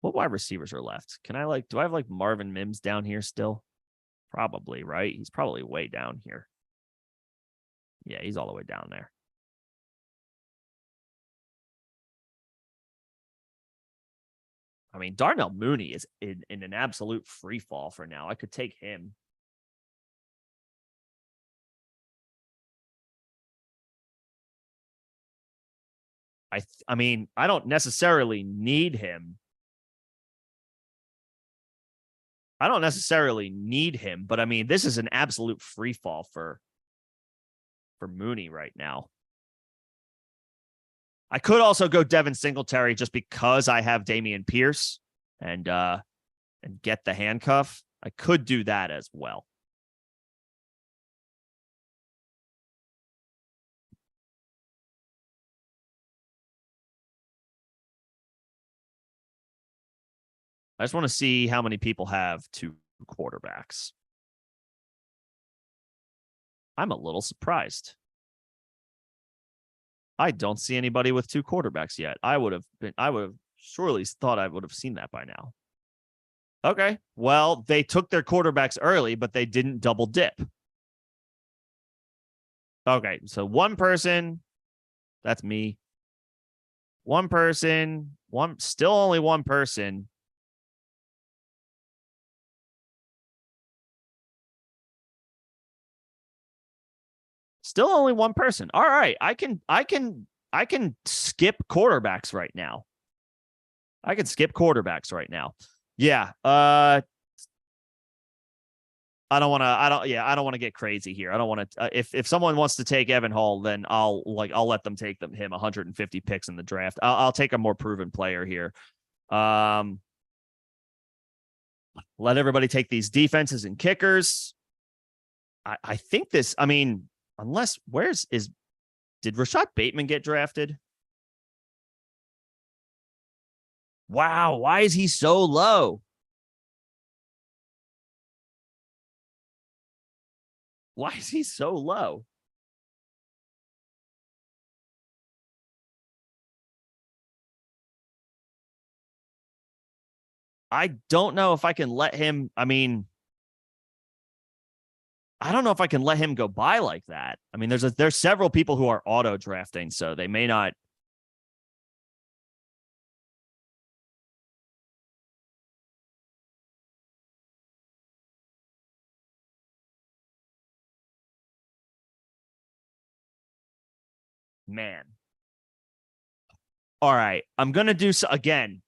What wide receivers are left? Do I have like Marvin Mims down here still? Probably, right? He's probably way down here. Yeah, he's all the way down there. I mean, Darnell Mooney is in an absolute free fall for now. I could take him. I mean, I don't necessarily need him. But I mean, this is an absolute free fall for Mooney right now. I could also go Devin Singletary just because I have Dameon Pierce and get the handcuff. I could do that as well. I just want to see how many people have 2 quarterbacks. I'm a little surprised. I don't see anybody with 2 quarterbacks yet. I would have surely thought I would have seen that by now. Okay. Well, they took their quarterbacks early, but they didn't double dip. Okay. So one person, that's me. One person, still only one person. Still only one person. All right. I can skip quarterbacks right now. Yeah. I don't want to get crazy here. I don't want to if someone wants to take Evan Hall, then I'll let them take him 150 picks in the draft. I'll take a more proven player here. Let everybody take these defenses and kickers. I think this, I mean, unless did Rashad Bateman get drafted? Wow, why is he so low? Why is he so low? I don't know if I can let him. I mean, I don't know if I can let him go by like that. I mean, there's several people who are auto drafting, so they may not. Man. All right, I'm gonna do so again.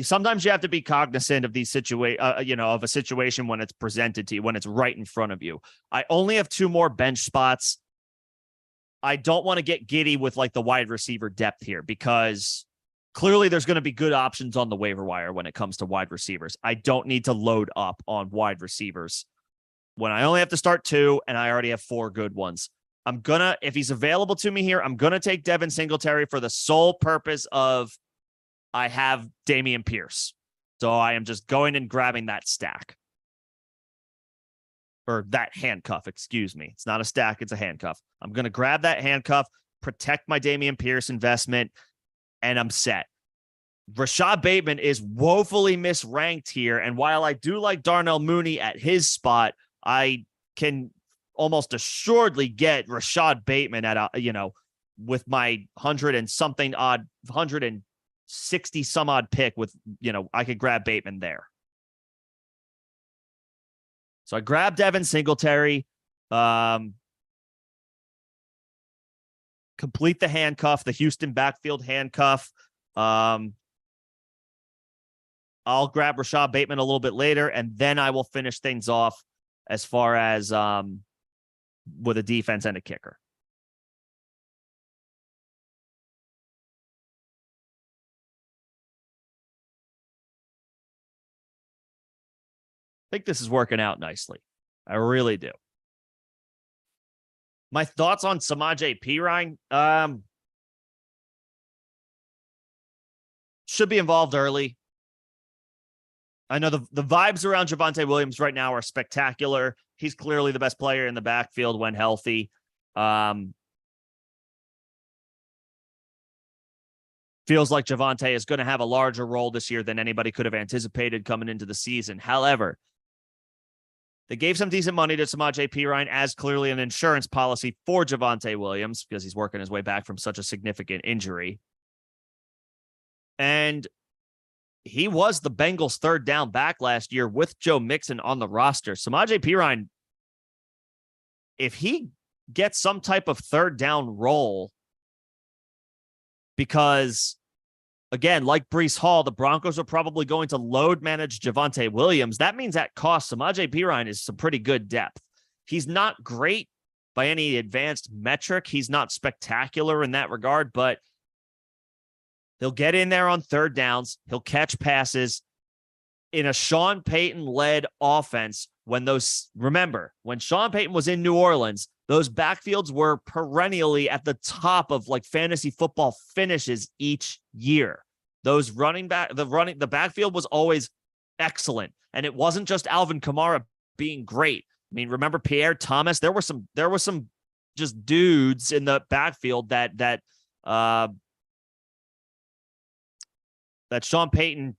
Sometimes you have to be cognizant of these of a situation when it's presented to you, when it's right in front of you. I only have 2 more bench spots. I don't want to get giddy with like the wide receiver depth here because clearly there's going to be good options on the waiver wire when it comes to wide receivers. I don't need to load up on wide receivers when I only have to start 2 and I already have 4 good ones. If he's available to me here, I'm going to take Devin Singletary for the sole purpose of I have Dameon Pierce. So I am just going and grabbing that stack. Or that handcuff, excuse me. It's not a stack, it's a handcuff. I'm going to grab that handcuff, protect my Dameon Pierce investment, and I'm set. Rashad Bateman is woefully misranked here. And while I do like Darnell Mooney at his spot, I can almost assuredly get Rashad Bateman at with my 160 some odd pick with, I could grab Bateman there. So I grabbed Devin Singletary, complete the handcuff, the Houston backfield handcuff. I'll grab Rashad Bateman a little bit later, and then I will finish things off as far as with a defense and a kicker. I think this is working out nicely. I really do. My thoughts on Samaje Perine, should be involved early. I know the vibes around Javonte Williams right now are spectacular. He's clearly the best player in the backfield when healthy. Feels like Javonte is going to have a larger role this year than anybody could have anticipated coming into the season. However, they gave some decent money to Samaje Perine as clearly an insurance policy for Javonte Williams because he's working his way back from such a significant injury. And he was the Bengals' third down back last year with Joe Mixon on the roster. Samaje Perine, if he gets some type of third down role, because, again, like Breece Hall, the Broncos are probably going to load manage Javonte Williams. That means at cost, Samaje Perine is some pretty good depth. He's not great by any advanced metric. He's not spectacular in that regard, but he'll get in there on third downs. He'll catch passes in a Sean Payton-led offense. Remember, when Sean Payton was in New Orleans, those backfields were perennially at the top of like fantasy football finishes each year. Those the backfield was always excellent. And it wasn't just Alvin Kamara being great. I mean, remember Pierre Thomas? There were some just dudes in the backfield that Sean Payton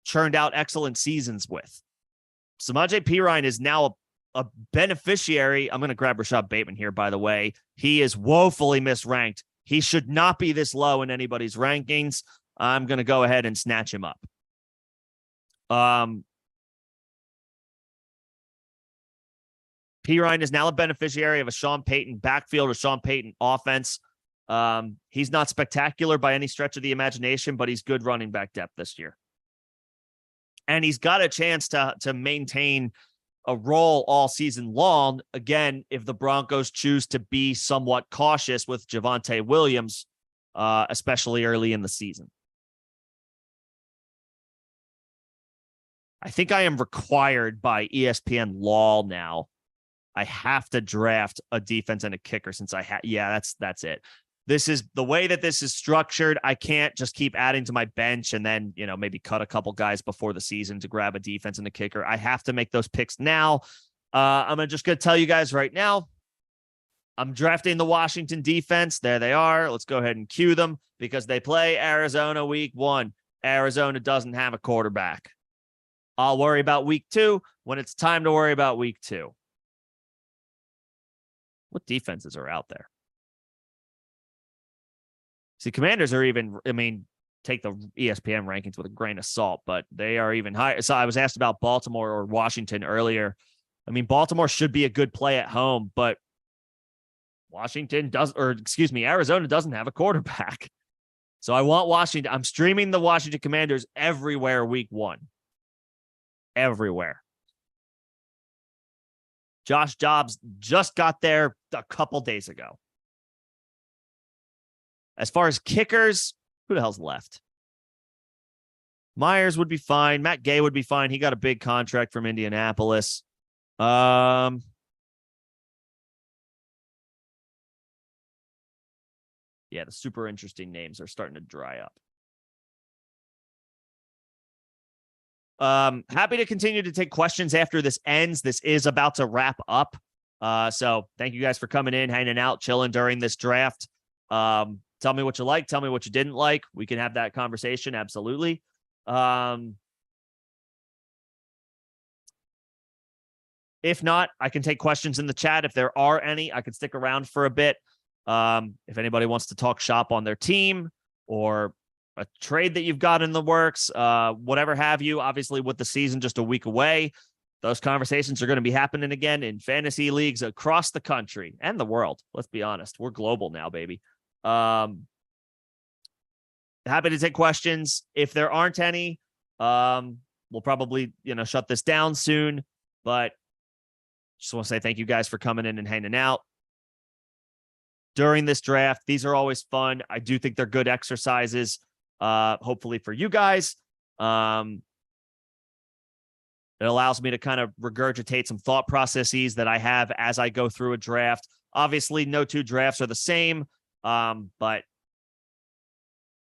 churned out excellent seasons with. Samaje Perine is now a beneficiary. I'm going to grab Rashad Bateman here, by the way. He is woefully misranked. He should not be this low in anybody's rankings. I'm going to go ahead and snatch him up. Perine is now a beneficiary of a Sean Payton backfield or Sean Payton offense. He's not spectacular by any stretch of the imagination, but he's good running back depth this year. And he's got a chance to maintain a role all season long. Again, if the Broncos choose to be somewhat cautious with Javonte Williams, especially early in the season. I think I am required by ESPN law now. I have to draft a defense and a kicker since that's it. This is the way that this is structured. I can't just keep adding to my bench and then, maybe cut a couple guys before the season to grab a defense and a kicker. I have to make those picks now. I'm just going to tell you guys right now, I'm drafting the Washington defense. There they are. Let's go ahead and cue them because they play Arizona week 1. Arizona doesn't have a quarterback. I'll worry about week 2 when it's time to worry about week 2. What defenses are out there? See, Commanders are even, take the ESPN rankings with a grain of salt, but they are even higher. So I was asked about Baltimore or Washington earlier. Baltimore should be a good play at home, but Arizona doesn't have a quarterback. So I want Washington. I'm streaming the Washington Commanders everywhere week 1. Everywhere. Josh Dobbs just got there a couple days ago. As far as kickers, who the hell's left? Myers would be fine. Matt Gay would be fine. He got a big contract from Indianapolis. Yeah, the super interesting names are starting to dry up. Happy to continue to take questions after this ends. This is about to wrap up. So thank you guys for coming in, hanging out, chilling during this draft. Tell me what you like. Tell me what you didn't like. We can have that conversation. Absolutely. If not, I can take questions in the chat. If there are any, I can stick around for a bit. If anybody wants to talk shop on their team or a trade that you've got in the works, whatever have you, obviously with the season just a week away, those conversations are going to be happening again in fantasy leagues across the country and the world. Let's be honest. We're global now, baby. Happy to take questions. If there aren't any, We'll probably, shut this down soon, but just want to say thank you guys for coming in and hanging out during this draft. These are always fun. I do think they're good exercises, hopefully for you guys. It allows me to kind of regurgitate some thought processes that I have as I go through a draft. Obviously, no two drafts are the same, but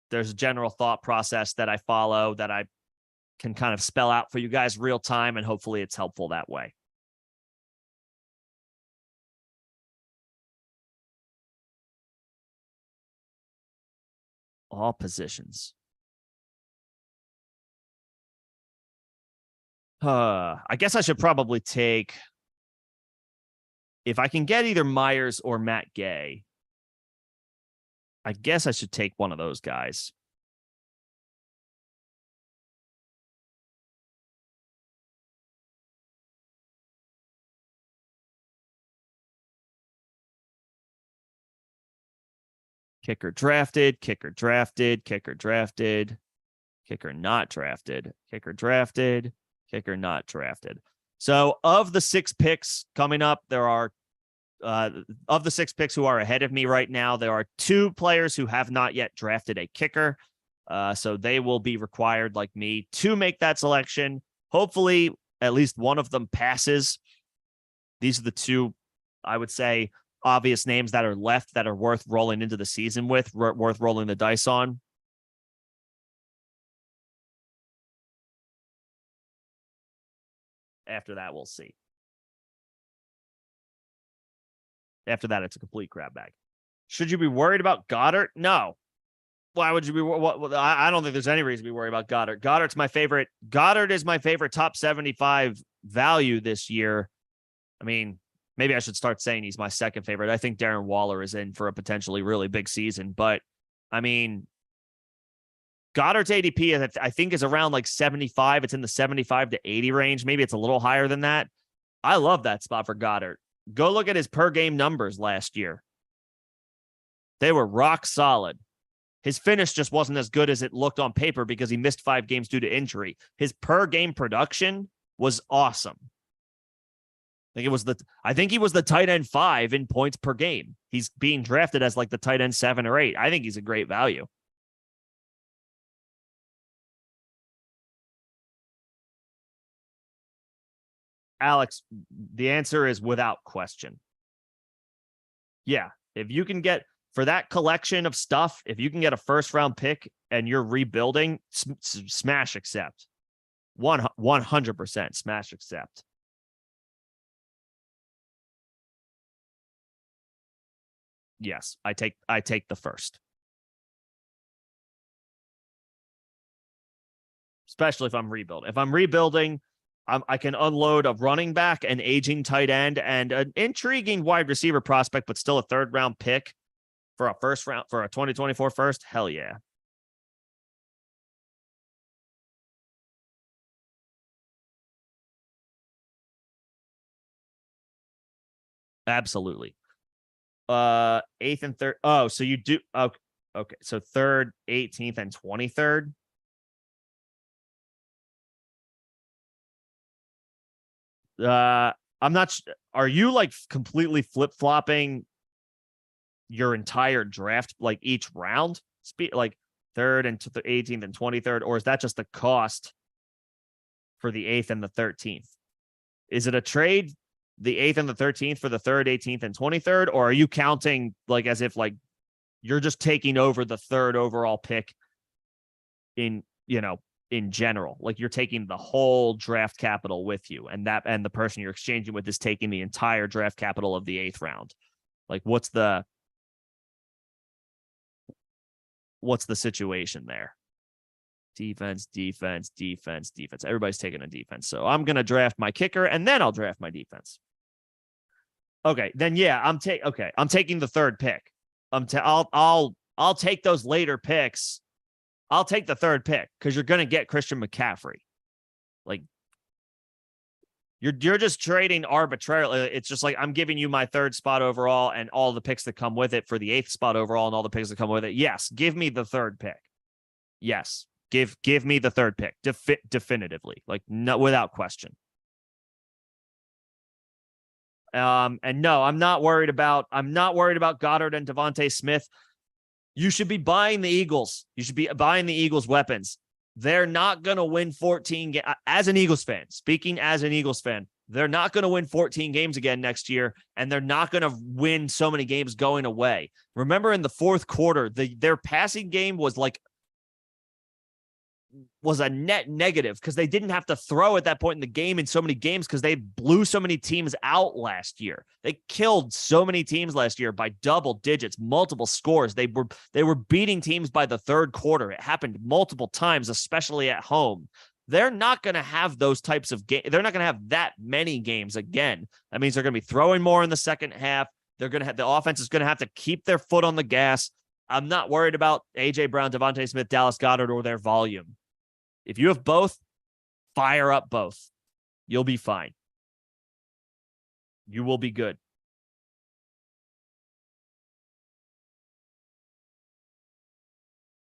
there's a general thought process that I follow that I can kind of spell out for you guys real time, and hopefully it's helpful that way. All positions. I guess I should probably take, if I can get either Myers or Matt Gay, I guess I should take one of those guys. Kicker drafted, kicker drafted, kicker drafted, kicker not drafted, kicker drafted, kicker not drafted. So of the 6 picks coming up, there are of the 6 picks who are ahead of me right now, there are 2 players who have not yet drafted a kicker. So they will be required, like me, to make that selection. Hopefully, at least one of them passes. These are the 2, I would say, obvious names that are left that are worth rolling into the season with, worth rolling the dice on. After that, we'll see. After that, it's a complete grab bag. Should you be worried about Goddard? No. Why would you be? I don't think there's any reason to be worried about Goddard. Goddard's my favorite. Goddard is my favorite top 75 value this year. I mean, maybe I should start saying he's my second favorite. I think Darren Waller is in for a potentially really big season. But, I mean, Goddard's ADP, I think, is around like 75. It's in the 75 to 80 range. Maybe it's a little higher than that. I love that spot for Goddard. Go look at his per game numbers last year. They were rock solid. His finish just wasn't as good as it looked on paper because he missed 5 games due to injury. His per game production was awesome. I think he was the tight end 5 in points per game. He's being drafted as like the tight end 7 or 8. I think he's a great value. Alex, the answer is without question. Yeah. If you can get, for that collection of stuff, if you can get a first round pick and you're rebuilding, smash accept. 100% smash accept. Yes, I take the first. Especially if I'm rebuilding. If I'm rebuilding, I can unload a running back, an aging tight end, and an intriguing wide receiver prospect, but still a 3rd round pick for a 2024 first. Hell yeah. Absolutely. 8th and 3rd. Oh, so you do. Okay. So 3rd, 18th, and 23rd. I'm not. Are you like completely flip flopping your entire draft, like each round? Like 3rd and 18th and 23rd, or is that just the cost for the 8th and the 13th? Is it a trade, the 8th and the 13th for the 3rd, 18th, and 23rd, or are you counting like as if like you're just taking over the 3rd overall pick in general? Like you're taking the whole draft capital with you, and the person you're exchanging with is taking the entire draft capital of the 8th round. Like what's the situation there? Defense. Everybody's taking a defense. So I'm going to draft my kicker and then I'll draft my defense. Okay, then yeah, I'm taking the 3rd pick. I'll take those later picks. I'll take the 3rd pick because you're going to get Christian McCaffrey. Like you're just trading arbitrarily. It's just like I'm giving you my 3rd spot overall and all the picks that come with it for the 8th spot overall and all the picks that come with it. Yes, give me the 3rd pick. Yes. Give me the third pick definitively, like no, without question. And no, I'm not worried about Goddard and Devontae Smith. You should be buying the Eagles. You should be buying the Eagles weapons. They're not going to win 14 games. As an Eagles fan, speaking as an Eagles fan, they're not going to win 14 games again next year, and they're not going to win so many games going away. Remember in the fourth quarter, their passing game was a net negative because they didn't have to throw at that point in the game in so many games because they blew so many teams out last year. They killed so many teams last year by double digits, multiple scores. They were beating teams by the third quarter. It happened multiple times, especially at home. They're not going to have those types of games. They're not going to have that many games again. That means they're going to be throwing more in the second half. They're going to have the offense is going to have to keep their foot on the gas. I'm not worried about A.J. Brown, Devontae Smith, Dallas Goedert, or their volume. If you have both, fire up both. You'll be fine. You will be good.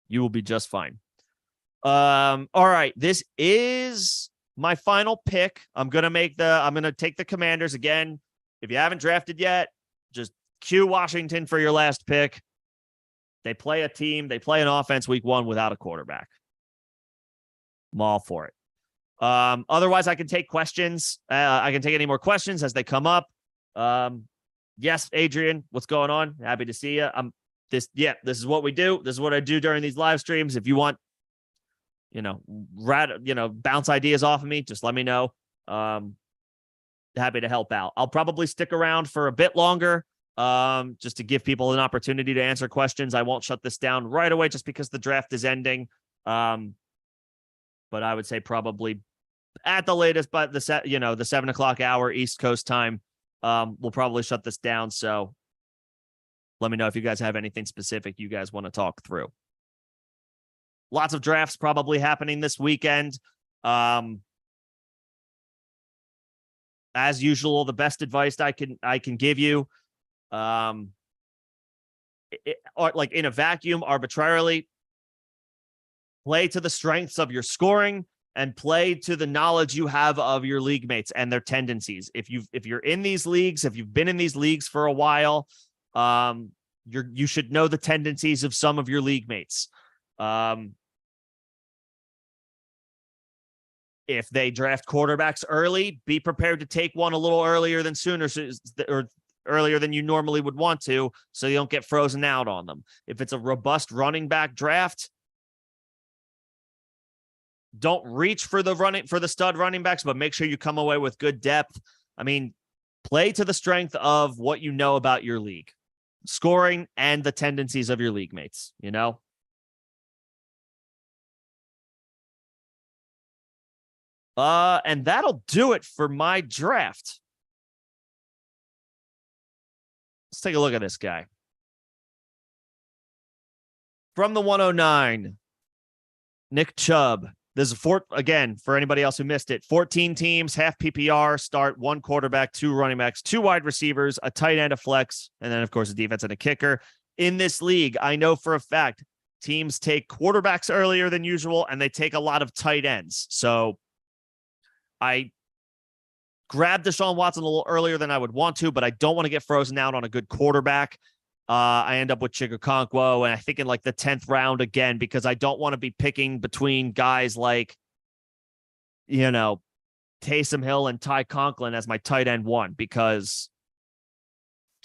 You will be just fine. All right. This is my final pick. I'm going to take the Commanders again. If you haven't drafted yet, just cue Washington for your last pick. They play an offense week 1 without a quarterback. I'm all for it. Otherwise, I can take questions. I can take any more questions as they come up. Yes, Adrian, what's going on? Happy to see you. This is what we do. This is what I do during these live streams. If you want, bounce ideas off of me, just let me know. Happy to help out. I'll probably stick around for a bit longer, just to give people an opportunity to answer questions. I won't shut this down right away just because the draft is ending. But I would say probably at the latest, but the 7 o'clock hour East Coast time, we'll probably shut this down. So let me know if you guys have anything specific you guys want to talk through. Lots of drafts probably happening this weekend. As usual, the best advice I can give you, or like in a vacuum, arbitrarily, play to the strengths of your scoring and play to the knowledge you have of your league mates and their tendencies. If you're in these leagues, if you've been in these leagues for a while, you should know the tendencies of some of your league mates. If they draft quarterbacks early, be prepared to take one a little earlier than earlier than you normally would want to, so you don't get frozen out on them. If it's a robust running back draft, don't reach for the stud running backs, but make sure you come away with good depth. I mean, play to the strength of what you know about your league, scoring and the tendencies of your league mates, And that'll do it for my draft. Let's take a look at this guy. From the 109, Nick Chubb. This is again, for anybody else who missed it, 14 teams, half PPR, start 1 quarterback, 2 running backs, 2 wide receivers, a tight end, a flex, and then, of course, a defense and a kicker. In this league, I know for a fact teams take quarterbacks earlier than usual, and they take a lot of tight ends. So I grabbed Deshaun Watson a little earlier than I would want to, but I don't want to get frozen out on a good quarterback. I end up with Chigakonkwo, and I think in like the 10th round again, because I don't want to be picking between guys like, Taysom Hill and Ty Conklin as my tight end 1, because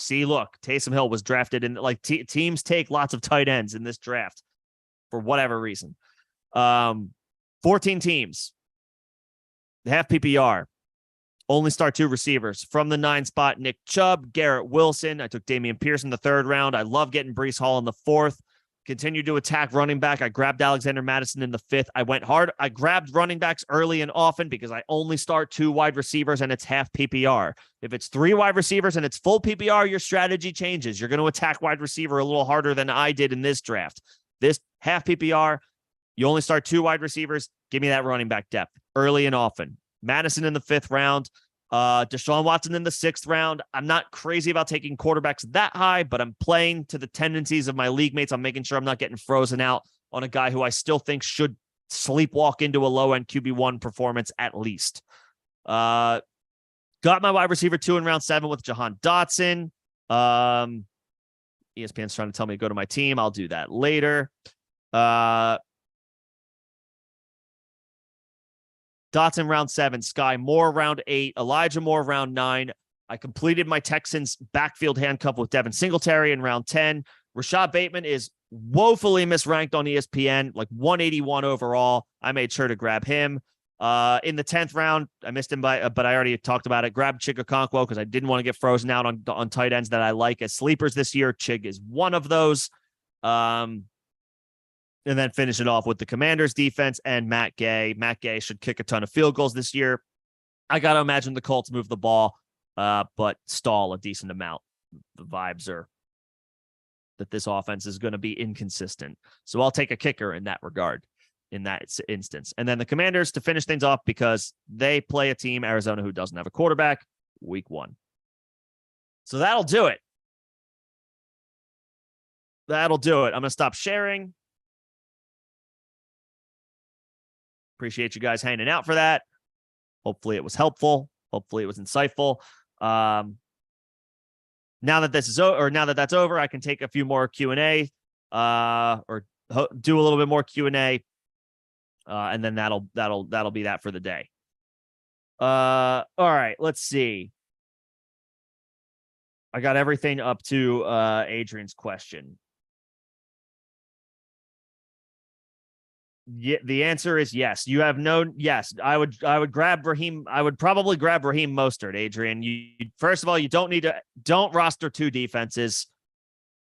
look, Taysom Hill was drafted in teams take lots of tight ends in this draft for whatever reason. 14 teams, half PPR. Only start 2 receivers. From the 9 spot, Nick Chubb, Garrett Wilson. I took Damian Pierce in the 3rd round. I love getting Breece Hall in the 4th. Continued to attack running back. I grabbed Alexander Madison in the 5th. I went hard. I grabbed running backs early and often because I only start 2 wide receivers and it's half PPR. If it's 3 wide receivers and it's full PPR, your strategy changes. You're going to attack wide receiver a little harder than I did in this draft. This half PPR, you only start 2 wide receivers. Give me that running back depth early and often. Madison in the 5th round, Deshaun Watson in the 6th round. I'm not crazy about taking quarterbacks that high, but I'm playing to the tendencies of my league mates. I'm making sure I'm not getting frozen out on a guy who I still think should sleepwalk into a low-end QB1 performance at least. Got my wide receiver 2 in round 7 with Jahan Dotson. ESPN's trying to tell me to go to my team. I'll do that later. Dotson round 7, Sky Moore round 8, Elijah Moore round 9. I completed my Texans backfield handcuff with Devin Singletary in round 10. Rashad Bateman is woefully misranked on ESPN, like 181 overall. I made sure to grab him. In the 10th round, I missed him but I already talked about it. Grabbed Chig Okonkwo because I didn't want to get frozen out on tight ends that I like as sleepers this year. Chig is one of those. And then finish it off with the Commanders defense and Matt Gay. Matt Gay should kick a ton of field goals this year. I got to imagine the Colts move the ball, but stall a decent amount. The vibes are that this offense is going to be inconsistent. So I'll take a kicker in that regard, in that instance. And then the Commanders to finish things off because they play a team, Arizona, who doesn't have a quarterback, week 1. So that'll do it. That'll do it. I'm going to stop sharing. Appreciate you guys hanging out for that. Hopefully it was helpful. Hopefully it was insightful. Now that this is over, or now that that's over, I can take a few more Q&A, or do a little bit more Q&A, and then that'll be that for the day. All right, let's see. I got everything up to Adrian's question. Yeah, the answer is yes. You have no. Yes, I would grab Raheem. I would probably grab Raheem Mostert, Adrian. You first of all, you don't roster 2 defenses.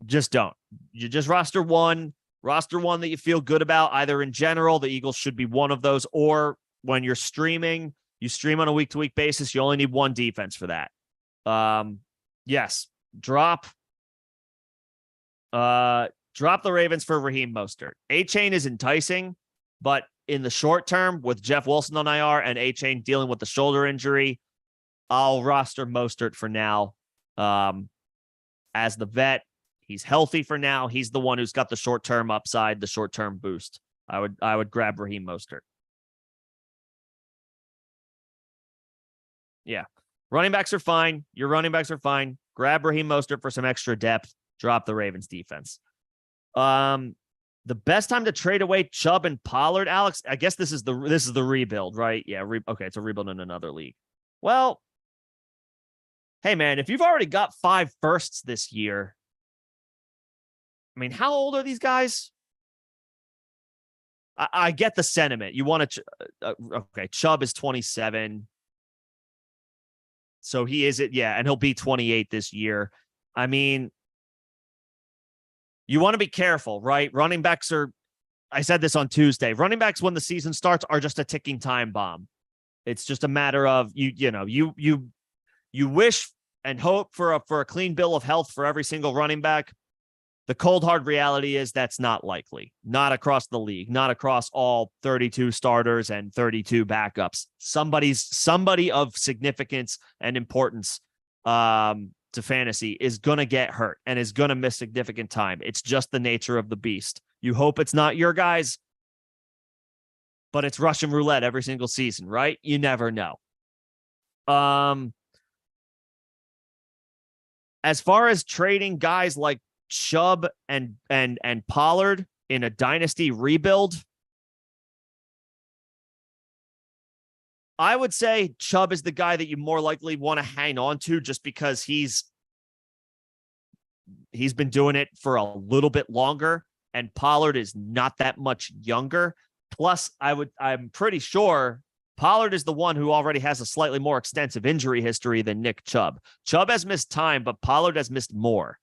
Just don't. You just roster one. Roster one that you feel good about. Either in general, the Eagles should be one of those, or when you're streaming, you stream on a week-to-week basis. You only need one defense for that. Yes, drop the Ravens for Raheem Mostert. A-Chain is enticing, but in the short term, with Jeff Wilson on IR and A-Chain dealing with the shoulder injury, I'll roster Mostert for now. As the vet, he's healthy for now. He's the one who's got the short-term upside, the short-term boost. I would grab Raheem Mostert. Yeah. Running backs are fine. Your running backs are fine. Grab Raheem Mostert for some extra depth. Drop the Ravens defense. The best time to trade away Chubb and Pollard, Alex. I guess this is the rebuild, right? Yeah. Okay, it's a rebuild in another league. Well, hey man, if you've already got 5 firsts this year, I mean, how old are these guys? I get the sentiment. You want to, okay, Chubb is 27. So he is it, yeah, and he'll be 28 this year. I mean, you want to be careful, right? Running backs are, I said this on Tuesday, running backs when the season starts are just a ticking time bomb. It's just a matter of you wish and hope for a clean bill of health for every single running back. The cold hard reality is that's not likely. Not across the league, not across all 32 starters and 32 backups. Somebody of significance and importance to fantasy is going to get hurt and is going to miss significant time. It's just the nature of the beast. You hope it's not your guys, but it's Russian roulette every single season, right? You never know. As far as trading guys like Chubb and Pollard in a dynasty rebuild, I would say Chubb is the guy that you more likely want to hang on to just because he's been doing it for a little bit longer, and Pollard is not that much younger. Plus, I'm pretty sure Pollard is the one who already has a slightly more extensive injury history than Nick Chubb. Chubb has missed time, but Pollard has missed more.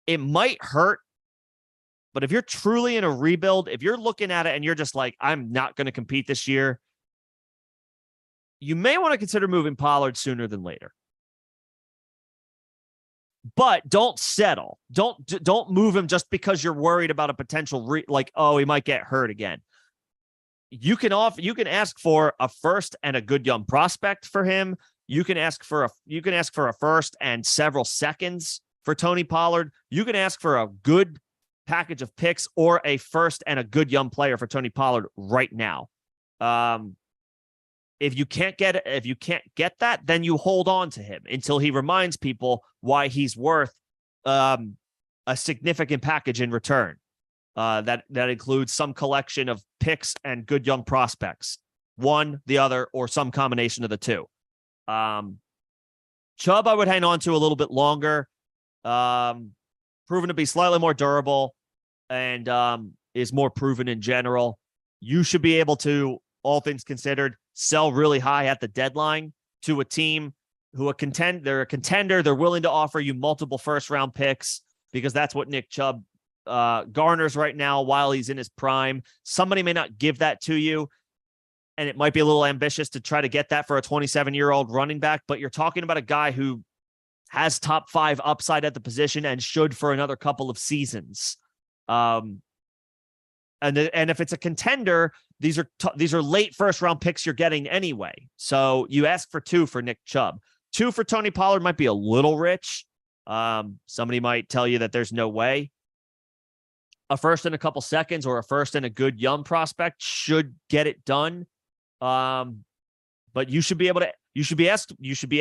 It might hurt, but if you're truly in a rebuild, if you're looking at it and you're just like, I'm not going to compete this year, you may want to consider moving Pollard sooner than later. But don't settle. Don't move him just because you're worried about a potential he might get hurt again. You can ask for a first and a good young prospect for him. You can ask for a first and several seconds for Tony Pollard, you can ask for a good package of picks or a first and a good young player for Tony Pollard right now. If you can't get that, then you hold on to him until he reminds people why he's worth a significant package in return. That includes some collection of picks and good young prospects, one, the other, or some combination of the two. Chubb, I would hang on to a little bit longer. Proven to be slightly more durable and is more proven in general. You should be able to, all things considered, sell really high at the deadline to a team who they're a contender. They're willing to offer you multiple first-round picks because that's what Nick Chubb garners right now while he's in his prime. Somebody may not give that to you, and it might be a little ambitious to try to get that for a 27-year-old running back, but you're talking about a guy who has top 5 upside at the position and should for another couple of seasons. And if it's a contender, these are late first-round picks you're getting anyway. So you ask for 2 for Nick Chubb. 2 for Tony Pollard might be a little rich. Somebody might tell you that there's no way. A first in a couple seconds or a first and a good young prospect should get it done. But you should be able to. You should be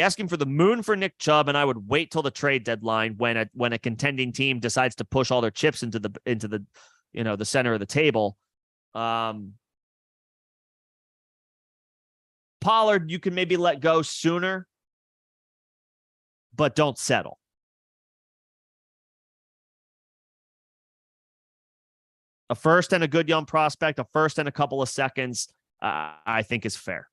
asking for the moon for Nick Chubb, and I would wait till the trade deadline when a contending team decides to push all their chips into the the center of the table. Pollard, you can maybe let go sooner, but don't settle. A first and a good young prospect, a first and a couple of seconds, I think is fair.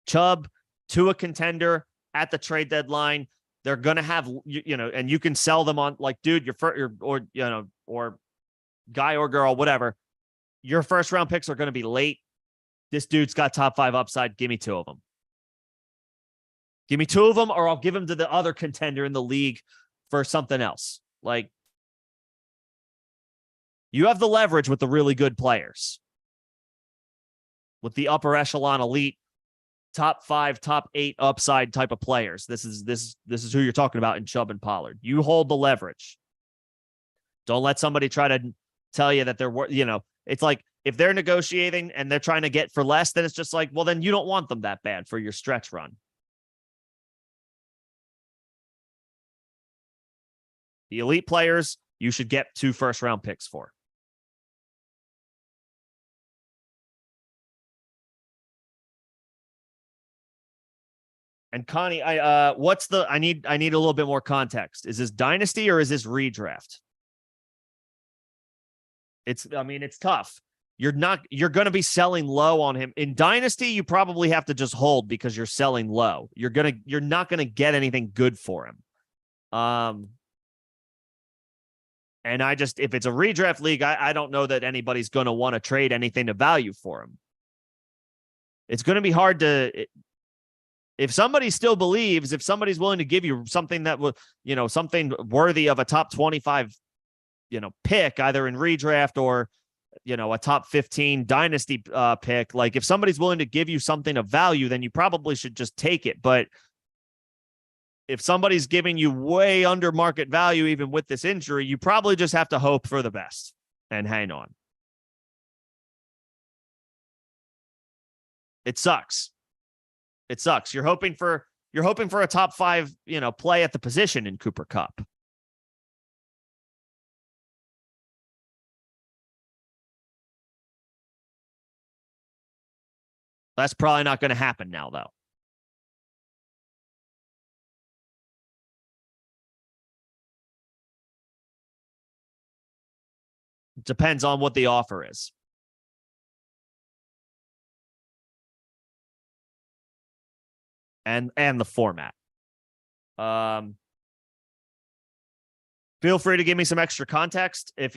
Chubb to a contender at the trade deadline. They're going to have, and you can sell them on like, dude, or guy or girl, whatever. Your first round picks are going to be late. This dude's got top 5 upside. Give me 2 of them. Give me 2 of them, or I'll give them to the other contender in the league for something else. Like, you have the leverage with the really good players, with the upper echelon elite, top 5, top 8 upside type of players. This is who you're talking about in Chubb and Pollard. You hold the leverage. Don't let somebody try to tell you that they're, it's like if they're negotiating and they're trying to get for less, then it's just like, well, then you don't want them that bad for your stretch run. The elite players, you should get 2 first-round picks for. And Connie, I need a little bit more context. Is this dynasty or is this redraft? It's tough. You're going to be selling low on him. In dynasty, you probably have to just hold because you're selling low. You're not going to get anything good for him. And if it's a redraft league, I don't know that anybody's going to want to trade anything to value for him. It's going to be hard if somebody still believes, if somebody's willing to give you something that will, something worthy of a top 25, pick, either in redraft or, a top 15 dynasty pick, like if somebody's willing to give you something of value, then you probably should just take it. But if somebody's giving you way under market value, even with this injury, you probably just have to hope for the best and hang on. It sucks. It sucks. You're hoping for a top 5, play at the position in Cooper Kupp. That's probably not going to happen now, though. It depends on what the offer is. And the format. Feel free to give me some extra context if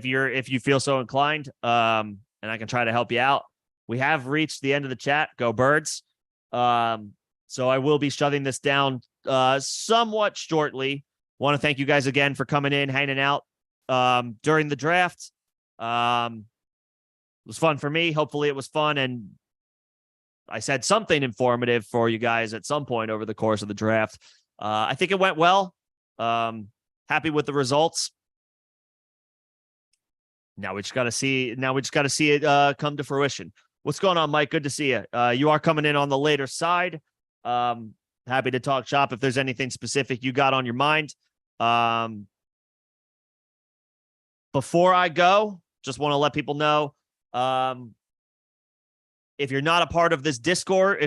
you feel so inclined. And I can try to help you out. We have reached the end of the chat. Go Birds. So I will be shutting this down somewhat shortly. Want to thank you guys again for coming in, hanging out during the draft. It was fun for me. Hopefully it was fun and I said something informative for you guys at some point over the course of the draft. I think it went well. Happy with the results. Now we just got to see. Now we just got to see it come to fruition. What's going on, Mike? Good to see you. You are coming in on the later side. Happy to talk shop if there's anything specific you got on your mind. Before I go, just want to let people know, if you're not a part of this Discord,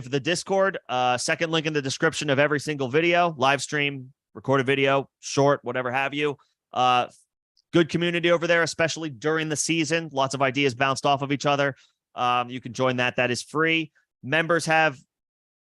second link in the description of every single video, live stream, recorded video, short, whatever have you. Good community over there, especially during the season. Lots of ideas bounced off of each other. You can join that. That is free. Members have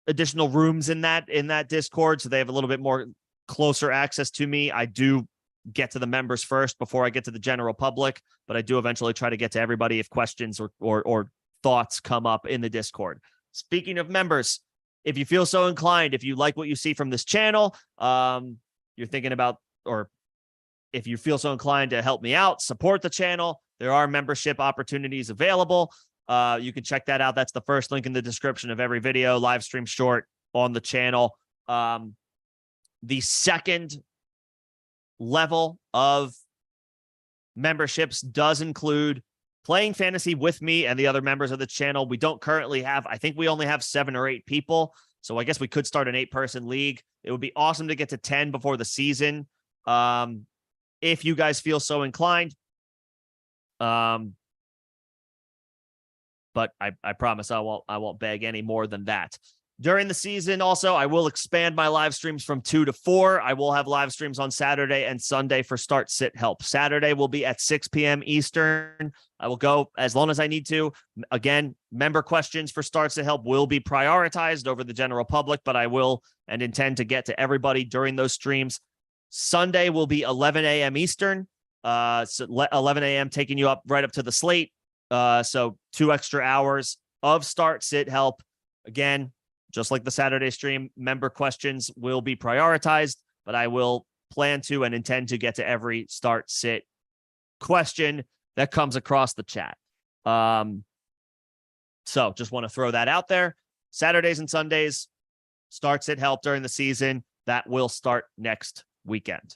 additional rooms in that Discord, so they have a little bit more closer access to me. I do get to the members first before I get to the general public, but I do eventually try to get to everybody if questions or thoughts come up in the Discord. Speaking of members, if you feel so inclined, if you like what you see from this channel, you're thinking about, or if you feel so inclined to help me out, support the channel, there are membership opportunities available. You can check that out. That's the first link in the description of every video, live stream, short on the channel. The second level of memberships does include playing fantasy with me and the other members of the channel. We don't currently have, I think we only have 7 or 8 people. So I guess we could start an 8-person league. It would be awesome to get to 10 before the season. If you guys feel so inclined. But I promise I won't beg any more than that. During the season, also, I will expand my live streams from 2 to 4. I will have live streams on Saturday and Sunday for Start, Sit, Help. Saturday will be at 6 p.m. Eastern. I will go as long as I need to. Again, member questions for Start, Sit, Help will be prioritized over the general public, but I will and intend to get to everybody during those streams. Sunday will be 11 a.m. Eastern. So 11 a.m. taking you up right up to the slate. So 2 extra hours of Start, Sit, Help. Again, just like the Saturday stream, member questions will be prioritized, but I will plan to and intend to get to every Start, Sit question that comes across the chat. So just want to throw that out there. Saturdays and Sundays, Start, Sit, Help during the season. That will start next weekend.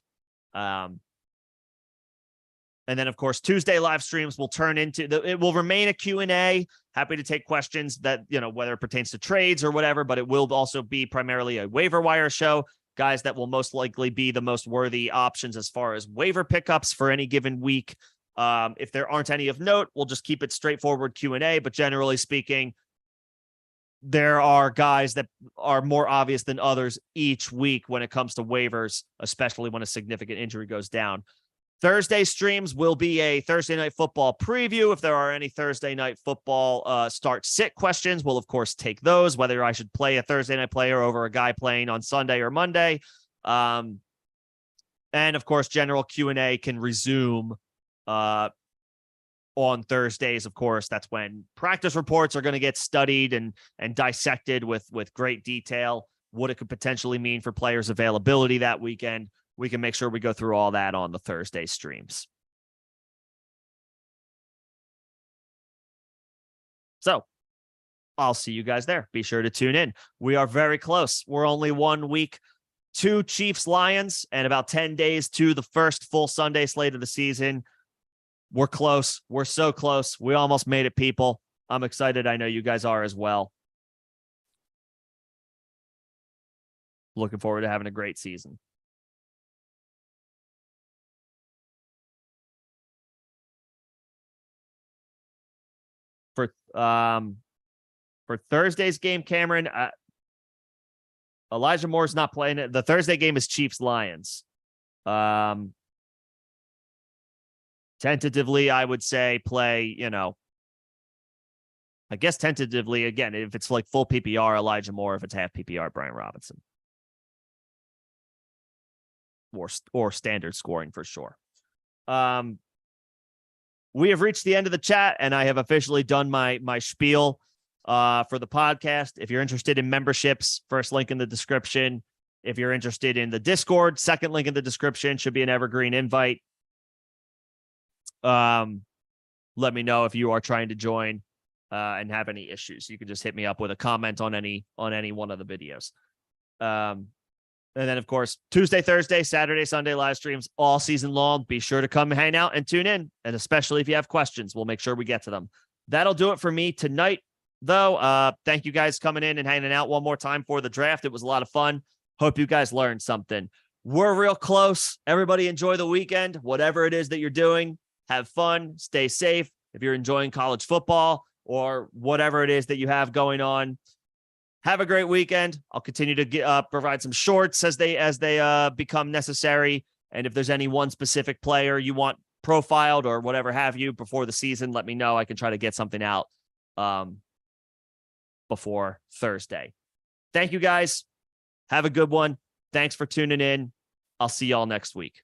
And then, of course, Tuesday live streams will turn into, it will remain a Q&A. Happy to take questions that, whether it pertains to trades or whatever, but it will also be primarily a waiver wire show. Guys that will most likely be the most worthy options as far as waiver pickups for any given week. If there aren't any of note, we'll just keep it straightforward Q&A. But generally speaking, there are guys that are more obvious than others each week when it comes to waivers, especially when a significant injury goes down. Thursday streams will be a Thursday night football preview. If there are any Thursday night football start sit questions, we'll of course take those, whether I should play a Thursday night player over a guy playing on Sunday or Monday. And of course, general Q&A can resume on Thursdays. Of course, that's when practice reports are going to get studied and dissected with great detail, what it could potentially mean for players' availability that weekend. We can make sure we go through all that on the Thursday streams. So I'll see you guys there. Be sure to tune in. We are very close. We're only 1 week to Chiefs Lions and about 10 days to the first full Sunday slate of the season. We're close. We're so close. We almost made it, people. I'm excited. I know you guys are as well. Looking forward to having a great season. For Thursday's game, Cameron, Elijah Moore's not playing it. The Thursday game is Chiefs Lions. Tentatively, I would say play, I guess tentatively, again, if it's like full PPR, Elijah Moore, if it's half PPR, Brian Robinson. Or standard scoring for sure. We have reached the end of the chat, and I have officially done my spiel for the podcast. If you're interested in memberships, first link in the description. If you're interested in the Discord, second link in the description. Should be an evergreen invite. Let me know if you are trying to join. and have any issues, you can just hit me up with a comment on any one of the videos. And then, of course, Tuesday, Thursday, Saturday, Sunday live streams all season long. Be sure to come hang out and tune in. And especially if you have questions, we'll make sure we get to them. That'll do it for me tonight, though. Thank you guys coming in and hanging out one more time for the draft. It was a lot of fun. Hope you guys learned something. We're real close. Everybody enjoy the weekend. Whatever it is that you're doing, have fun, stay safe. If you're enjoying college football or whatever it is that you have going on, have a great weekend. I'll continue to provide some shorts as they become necessary. And if there's any one specific player you want profiled or whatever have you before the season, let me know. I can try to get something out before Thursday. Thank you guys. Have a good one. Thanks for tuning in. I'll see y'all next week.